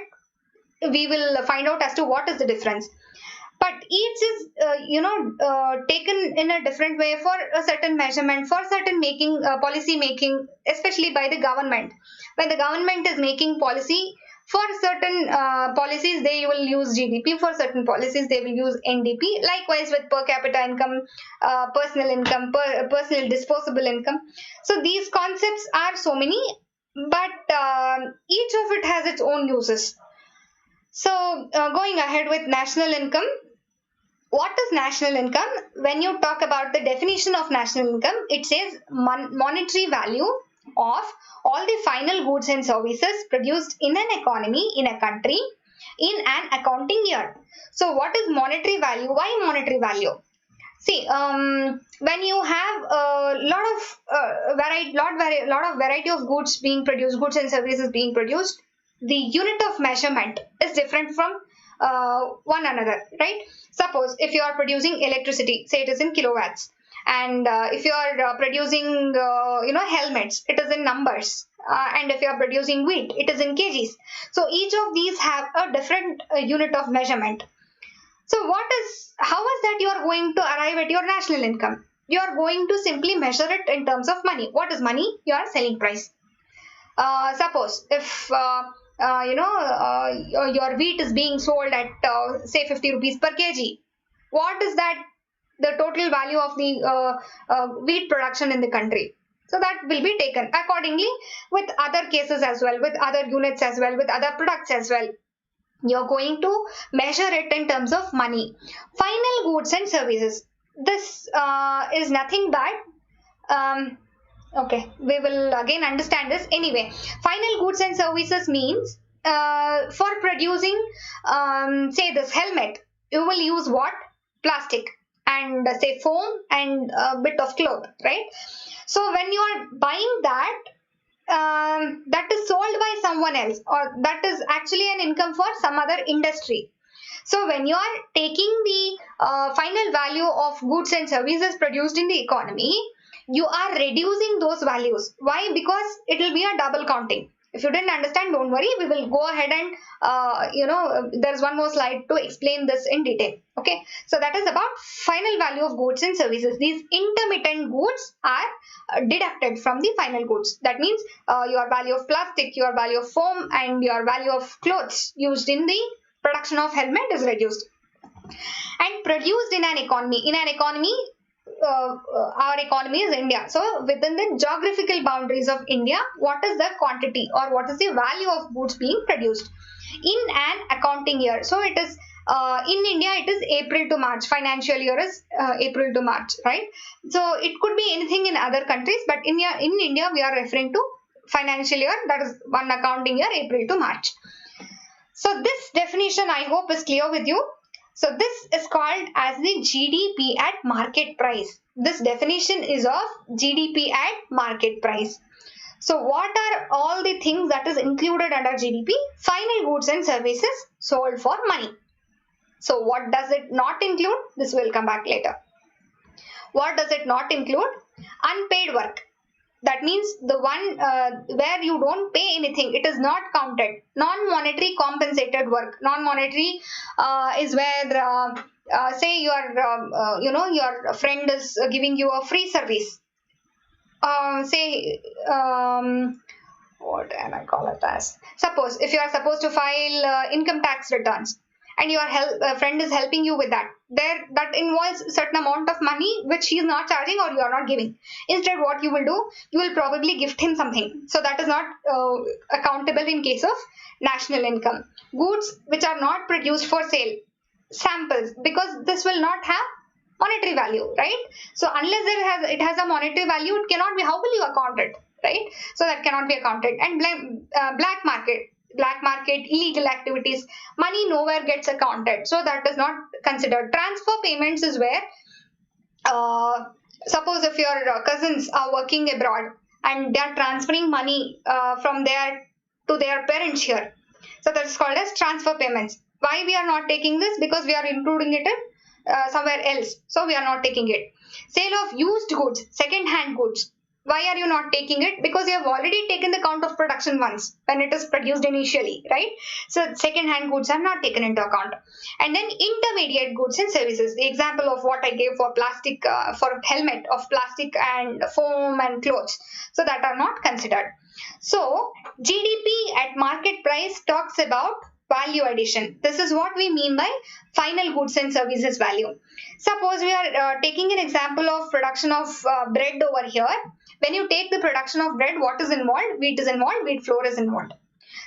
we will find out as to what is the difference. But each is, taken in a different way for a certain measurement, for certain policy making, especially by the government. When the government is making policy, for certain policies they will use GDP, for certain policies they will use NDP. Likewise with per capita income, personal income, personal disposable income. So these concepts are so many, but each of it has its own uses. So going ahead with national income. What is national income? When you talk about the definition of national income, it says monetary value of all the final goods and services produced in an economy, in a country, in an accounting year. So what is monetary value? Why monetary value? See, when you have a lot of variety of goods being produced, goods and services being produced, the unit of measurement is different from one another, right? Suppose if you are producing electricity, say it is in kilowatts, and if you are producing helmets, it is in numbers, and if you are producing wheat, it is in kgs. So each of these have a different unit of measurement. So how is that you are going to arrive at your national income? You are going to simply measure it in terms of money. What is money? Your selling price. Suppose if your wheat is being sold at say 50 rupees per kg. What is that? The total value of the wheat production in the country. So that will be taken accordingly with other cases as well, with other units as well, with other products as well. You're going to measure it in terms of money. Final goods and services. This is nothing but okay, we will again understand this. Anyway, final goods and services means for producing, say this helmet, you will use what? Plastic and say foam and a bit of cloth, right? So when you are buying that, that is sold by someone else, or that is actually an income for some other industry. So when you are taking the final value of goods and services produced in the economy, you are reducing those values. Why? Because it will be a double counting. If you didn't understand, don't worry. We will go ahead and, there's one more slide to explain this in detail. Okay. So that is about final value of goods and services. These intermittent goods are deducted from the final goods. That means your value of plastic, your value of foam, and your value of clothes used in the production of helmet is reduced. And produced in an economy. In an economy, our economy is India. So within the geographical boundaries of India, what is the quantity or what is the value of goods being produced in an accounting year? So it is in India, it is April to March. Financial year is April to March, right? So it could be anything in other countries, but in India, we are referring to financial year, that is one accounting year, April to March. So this definition, I hope, is clear with you. So this is called as the GDP at market price. This definition is of GDP at market price. So what are all the things that is included under GDP? Final goods and services sold for money. So what does it not include? This will come back later. What does it not include? Unpaid work. That means the one where you don't pay anything. It is not counted. Non-monetary compensated work. Non-monetary is where, say your friend is giving you a free service. What can I call it as? Suppose if you are supposed to file income tax returns, and your friend is helping you with that. That involves a certain amount of money which he is not charging or you are not giving. Instead, what you will do, you will probably gift him something. So that is not accountable in case of national income. Goods which are not produced for sale. samples, because this will not have monetary value, right? So unless it has a monetary value, it cannot be. How will you account it, right? So that cannot be accounted. And black market, illegal activities, money nowhere gets accounted, so that is not considered. Transfer payments is where, suppose if your cousins are working abroad and they are transferring money from there to their parents here, so that is called as transfer payments. Why we are not taking this? Because we are including it in somewhere else, so we are not taking it. Sale of used goods, second hand goods, why are you not taking it? Because you have already taken the count of production once when it is produced initially, right? So second hand goods are not taken into account. And then intermediate goods and services, the example of what I gave for plastic, for helmet of plastic and foam and clothes, so that are not considered. So GDP at market price talks about value addition. This is what we mean by final goods and services value. Suppose we are taking an example of production of bread over here. When you take the production of bread, what is involved? Wheat is involved, wheat flour is involved.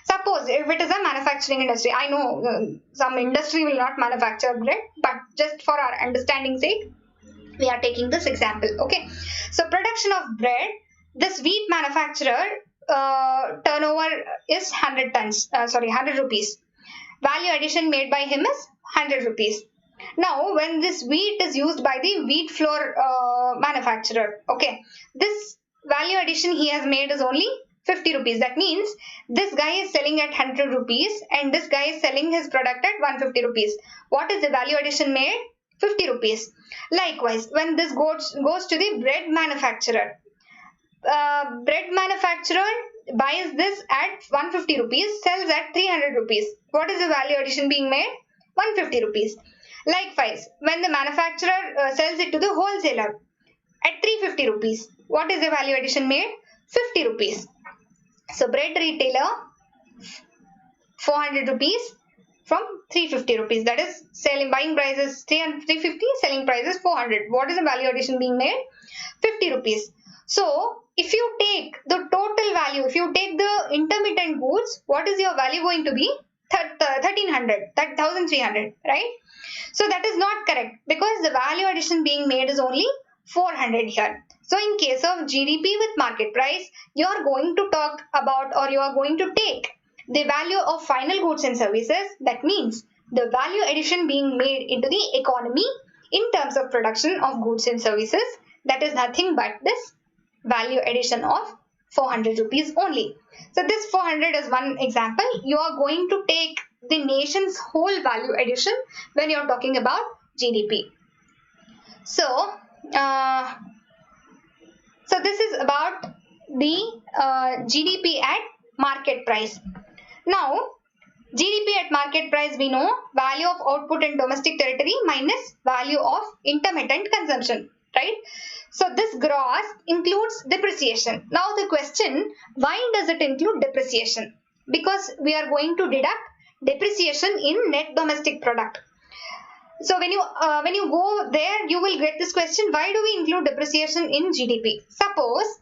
Suppose if it is a manufacturing industry, I know some industry will not manufacture bread, but just for our understanding sake, we are taking this example, okay? So production of bread, this wheat manufacturer turnover is 100 rupees. Value addition made by him is 100 rupees. Now, when this wheat is used by the wheat flour manufacturer, okay, this value addition he has made is only 50 rupees. That means this guy is selling at 100 rupees and this guy is selling his product at 150 rupees. What is the value addition made? 50 rupees. Likewise, when this goes to the bread manufacturer buys this at 150 rupees, sells at 300 rupees. What is the value addition being made? 150 rupees. Likewise, when the manufacturer sells it to the wholesaler at 350 rupees, what is the value addition made? 50 rupees. So bread retailer 400 rupees from 350 rupees. That is buying price is 350, selling price is 400. What is the value addition being made? 50 rupees. So if you take the total value, if you take the intermittent goods, what is your value going to be? 1300, 1300, right? So that is not correct, because the value addition being made is only 400 here. So in case of GDP with market price, you are going to talk about, or you are going to take the value of final goods and services. That means the value addition being made into the economy in terms of production of goods and services. That is nothing but this value addition of 400 rupees only. So this 400 is one example. You are going to take the nation's whole value addition when you are talking about GDP. So this is about the GDP at market price. Now, GDP at market price, we know value of output in domestic territory minus value of intermittent consumption, right? So this gross includes depreciation. Now the question, why does it include depreciation? Because we are going to deduct depreciation in net domestic product. So when you go there, you will get this question, why do we include depreciation in GDP? Suppose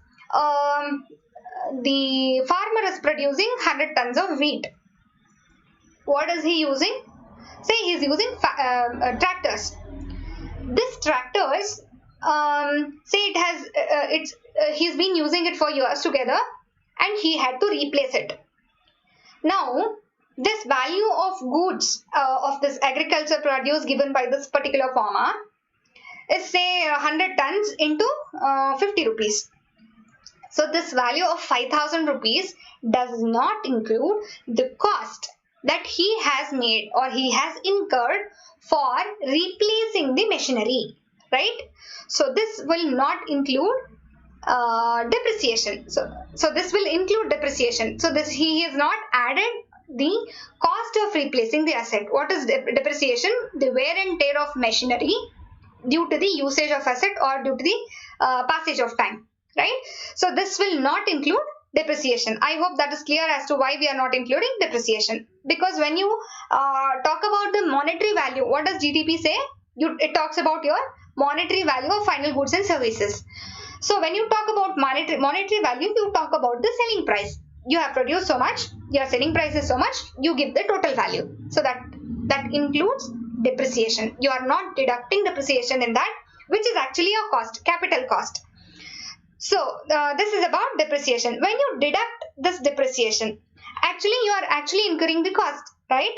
the farmer is producing 100 tons of wheat. What is he using? Say he is using tractors. This tractors, say it has he's been using it for years together and he had to replace it. Now this value of goods of this agriculture produce given by this particular farmer is say 100 tons into 50 rupees. So this value of 5,000 rupees does not include the cost that he has made or he has incurred for replacing the machinery, right? So this will not include depreciation. So this will include depreciation. So this he has not added the cost of replacing the asset. What is depreciation? The wear and tear of machinery due to the usage of asset or due to the passage of time, right? So this will not include depreciation. I hope that is clear as to why we are not including depreciation. Because when you talk about the monetary value, what does GDP say? It talks about your monetary value of final goods and services. So when you talk about monetary value, you talk about the selling price. You have produced so much, your selling price is so much, you give the total value. So that includes depreciation. You are not deducting depreciation in that, which is actually a cost, capital cost. So this is about depreciation. When you deduct this depreciation, actually you are actually incurring the cost, right?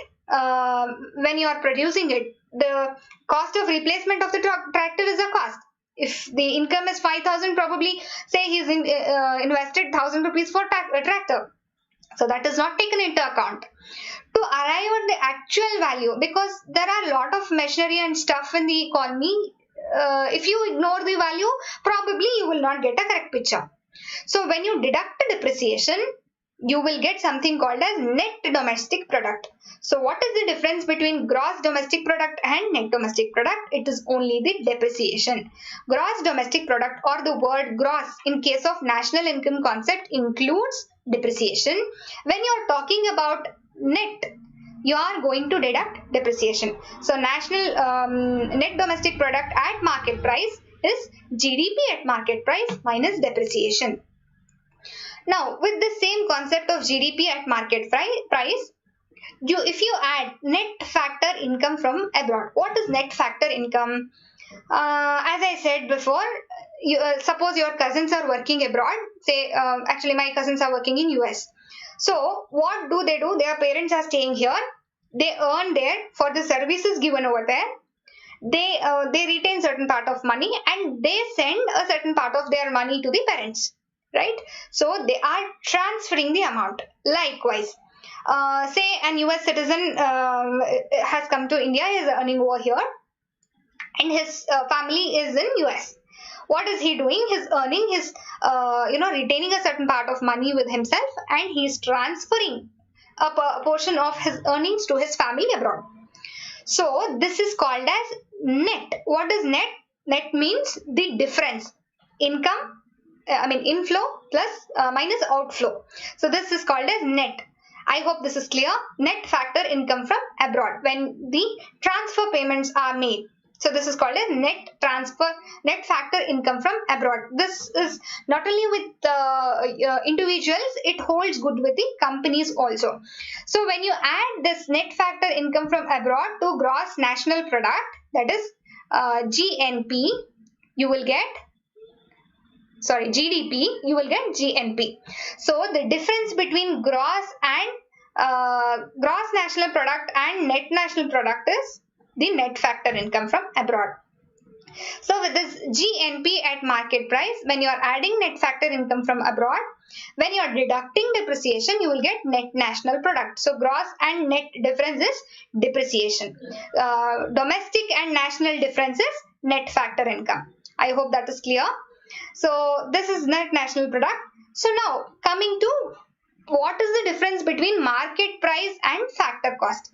When you are producing it, the cost of replacement of the tractor is a cost. If the income is 5,000, probably say he's invested 1,000 rupees for a tractor. So that is not taken into account. To arrive at the actual value, because there are a lot of machinery and stuff in the economy, if you ignore the value, probably you will not get a correct picture. So when you deduct the depreciation, you will get something called as net domestic product. So what is the difference between gross domestic product and net domestic product? It is only the depreciation. Gross domestic product, or the word gross in case of national income concept, includes depreciation. When you are talking about net, you are going to deduct depreciation. So national net domestic product at market price is GDP at market price minus depreciation. Now, with the same concept of GDP at market price, if you add net factor income from abroad. What is net factor income? As I said before, suppose your cousins are working abroad. Say, actually my cousins are working in US. So what do? Their parents are staying here. They earn there for the services given over there. They retain certain part of money and they send a certain part of their money to the parents, right? So they are transferring the amount. Likewise, say an US citizen has come to India, is earning over here, and his family is in US. What is he doing? He's earning his, retaining a certain part of money with himself, and he's transferring a portion of his earnings to his family abroad. So this is called as net. What is net? Net means the difference. Inflow plus minus outflow. So this is called as net. I hope this is clear. Net factor income from abroad when the transfer payments are made. So this is called as net factor income from abroad. This is not only with individuals, it holds good with the companies also. So when you add this net factor income from abroad to gross national product, that is GNP, you will get, GDP, you will get GNP. So the difference between gross national product and net national product is the net factor income from abroad. So with this GNP at market price, when you are adding net factor income from abroad, when you are deducting depreciation, you will get net national product. So gross and net difference is depreciation. Domestic and national difference is net factor income. I hope that is clear. So this is net national product. So now coming to what is the difference between market price and factor cost?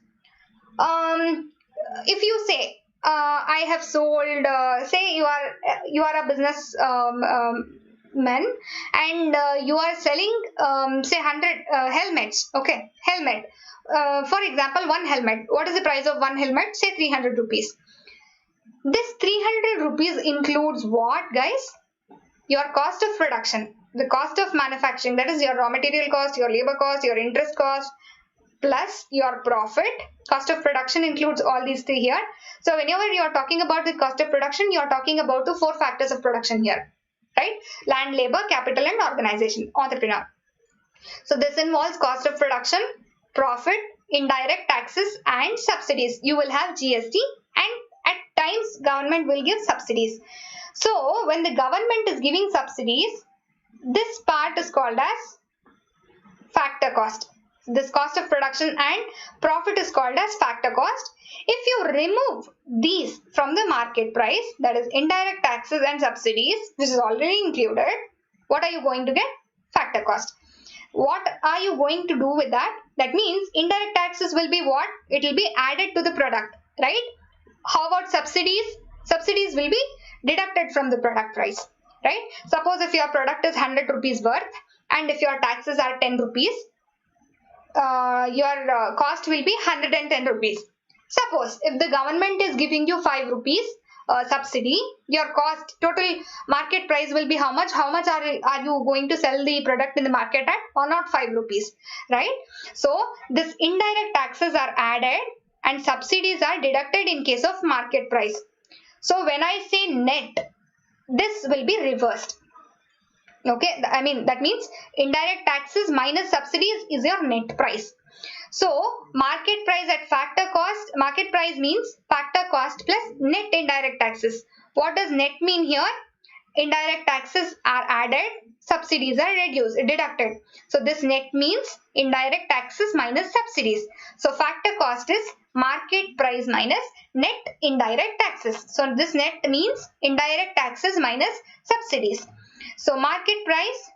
If you say I have sold, say you are a business man, and you are selling say 100 helmets. Okay, helmet. For example, one helmet. What is the price of one helmet? Say 300 rupees. This 300 rupees includes what, guys? Your cost of production, the cost of manufacturing, that is your raw material cost, your labor cost, your interest cost, plus your profit. Cost of production includes all these three here. So whenever you are talking about the cost of production, you are talking about the 4 factors of production here, right? Land, labor, capital, and organization, entrepreneur. So this involves cost of production, profit, indirect taxes, and subsidies. You will have GST, and at times government will give subsidies. So when the government is giving subsidies, this part is called as factor cost. This cost of production and profit is called as factor cost. If you remove these from the market price, that is indirect taxes and subsidies, which is already included, what are you going to get? Factor cost. What are you going to do with that? That means indirect taxes will be what? It will be added to the product, right? How about subsidies? Subsidies will be deducted from the product price, right? Suppose if your product is 100 rupees worth and if your taxes are 10 rupees, your cost will be 110 rupees. Suppose if the government is giving you 5 rupees subsidy, your cost, total market price will be how much? How much are you going to sell the product in the market at? Or not 5 rupees, right? So this indirect taxes are added and subsidies are deducted in case of market price. So when I say net, this will be reversed. Okay, I mean that means indirect taxes minus subsidies is your net price. So market price at factor cost, market price means factor cost plus net indirect taxes. What does net mean here? Indirect taxes are added, subsidies are reduced, deducted. So this net means indirect taxes minus subsidies. So factor cost is market price minus net indirect taxes. So this net means indirect taxes minus subsidies. So market price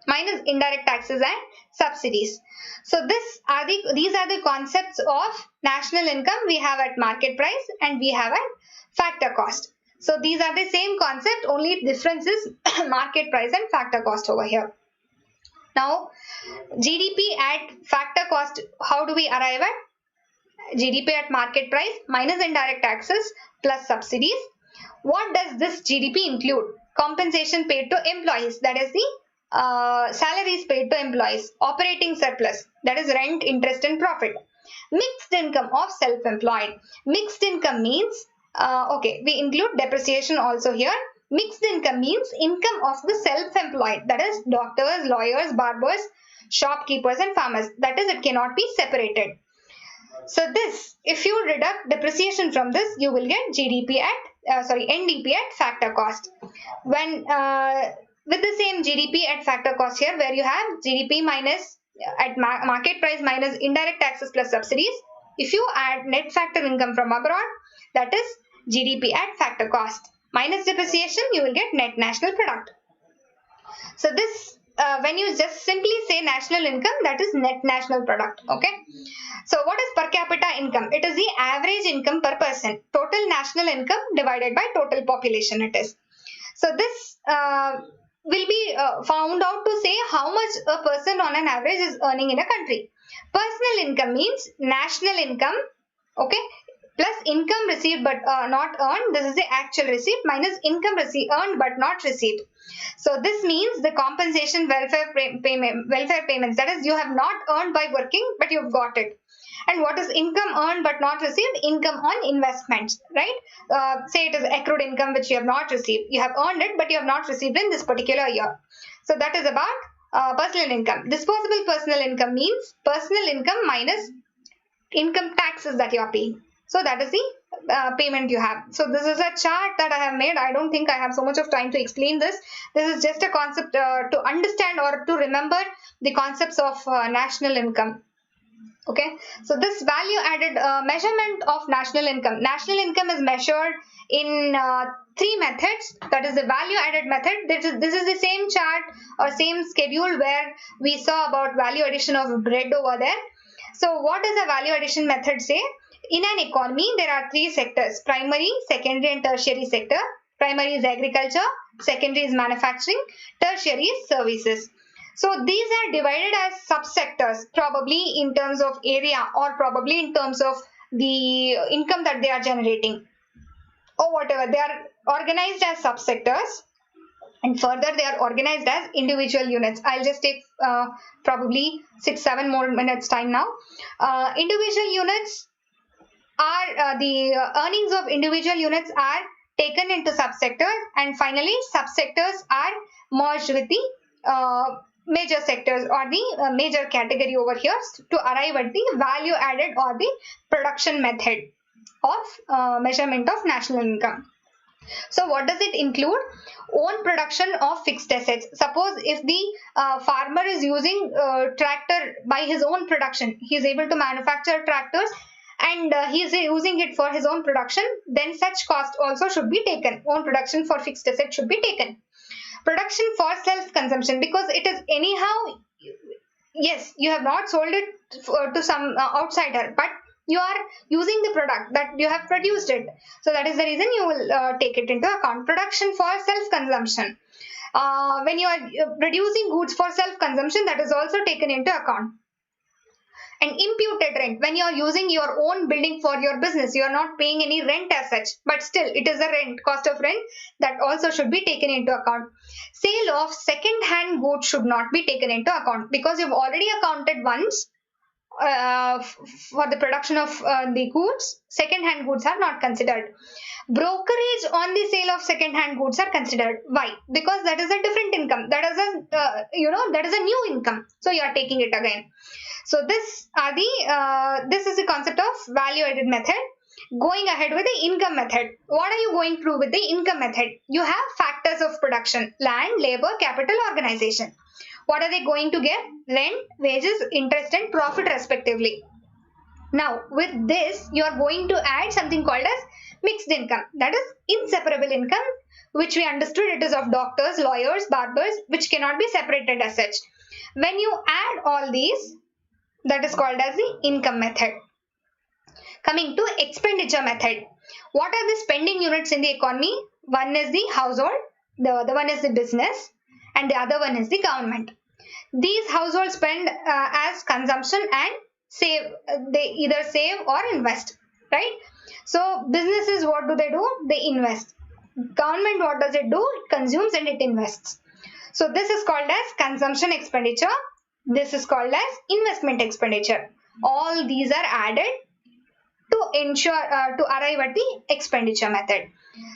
minus indirect taxes and subsidies. So these are the concepts of national income we have at market price and we have at factor cost. So these are the same concept, only difference is market price and factor cost over here. Now GDP at factor cost, how do we arrive at? GDP at market price minus indirect taxes plus subsidies. What does this GDP include? Compensation paid to employees, that is the salaries paid to employees. Operating surplus, that is rent, interest and profit. Mixed income of self-employed. Mixed income means, okay, we include depreciation also here. Mixed income means income of the self-employed, that is doctors, lawyers, barbers, shopkeepers and farmers. That is, it cannot be separated. So this, if you deduct depreciation from this, you will get NDP at factor cost. When with the same GDP at factor cost here, where you have GDP minus at market price minus indirect taxes plus subsidies. If you add net factor income from abroad, that is GDP at factor cost minus depreciation, you will get net national product. So this, when you just simply say national income, that is net national product. Okay. So what is per capita income? It is the average income per person. Total national income divided by total population it is. So this will be found out to say how much a person on an average is earning in a country. Personal income means national income, okay, plus income received but not earned. This is the actual receipt minus income earned but not received. So this means the compensation welfare payments, that is you have not earned by working but you've got it. And what is income earned but not received? Income on investments, right? Say it is accrued income which you have not received. You have earned it but you have not received in this particular year. So that is about personal income. Disposable personal income means personal income minus income taxes that you are paying. So that is the payment you have. So this is a chart that I have made. I don't think I have so much of time to explain this. This is just a concept to understand or to remember the concepts of national income. Okay, so this value added measurement of national income. National income is measured in three methods. That is the value added method. This is the same chart or same schedule where we saw about value addition of bread over there. So what does the value addition method say? In an economy, there are three sectors: primary, secondary and tertiary sector. Primary is agriculture, secondary is manufacturing, tertiary is services. So these are divided as subsectors, probably in terms of area or probably in terms of the income that they are generating or whatever. They are organized as subsectors and further they are organized as individual units. I'll just take probably 6-7 more minutes time now. Individual units are the earnings of individual units are taken into subsectors, and finally subsectors are merged with the major sectors or the major category over here to arrive at the value added or the production method of measurement of national income. So what does it include? Own production of fixed assets. Suppose if the farmer is using tractor by his own production, he is able to manufacture tractors and he is using it for his own production, then such cost also should be taken. Own production for fixed assets should be taken. Production for self-consumption, because it is anyhow, yes, you have not sold it to some outsider, but you are using the product that you have produced it. So that is the reason you will take it into account. Production for self-consumption. When you are producing goods for self-consumption, that is also taken into account. And imputed rent, when you are using your own building for your business, you are not paying any rent as such, but still it is a rent, cost of rent, that also should be taken into account. Sale of second hand goods should not be taken into account because you've already accounted once for the production of the goods, second-hand goods are not considered. Brokerage on the sale of second-hand goods are considered. Why? Because that is a different income. That is a that is a new income. So you are taking it again. So this is the concept of value-added method. Going ahead with the income method. What are you going through with the income method? You have factors of production: land, labor, capital, organization. What are they going to get? Rent, wages, interest and profit respectively. Now with this you are going to add something called as mixed income, that is inseparable income, which we understood it is of doctors, lawyers, barbers, which cannot be separated as such. When you add all these, that is called as the income method. Coming to expenditure method. What are the spending units in the economy? One is the household, the other one is the business, and the other one is the government. These households spend as consumption and save. They either save or invest, right? So businesses, what do? They invest. Government, what does it do? It consumes and it invests. So this is called as consumption expenditure. This is called as investment expenditure. All these are added to ensure to arrive at the expenditure method.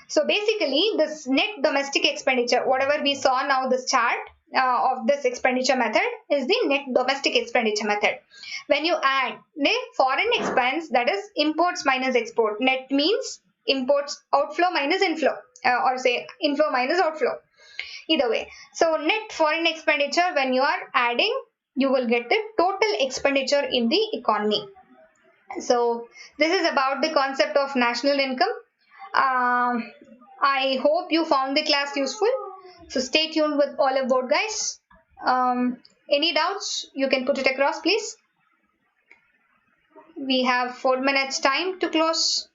So basically this net domestic expenditure, whatever we saw now, this chart of this expenditure method is the net domestic expenditure method. When you add the foreign expense, that is imports minus export. Net means imports outflow minus inflow, or say inflow minus outflow, either way. So net foreign expenditure, when you are adding, you will get the total expenditure in the economy. So this is about the concept of national income. I hope you found the class useful. So stay tuned with Oliveboard, guys. Any doubts, you can put it across, please. We have 4 minutes time to close.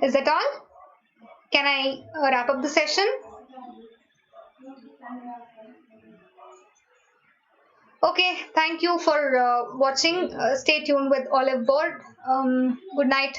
Is that all? Can I wrap up the session? Okay, thank you for watching. Stay tuned with Oliveboard. Good night.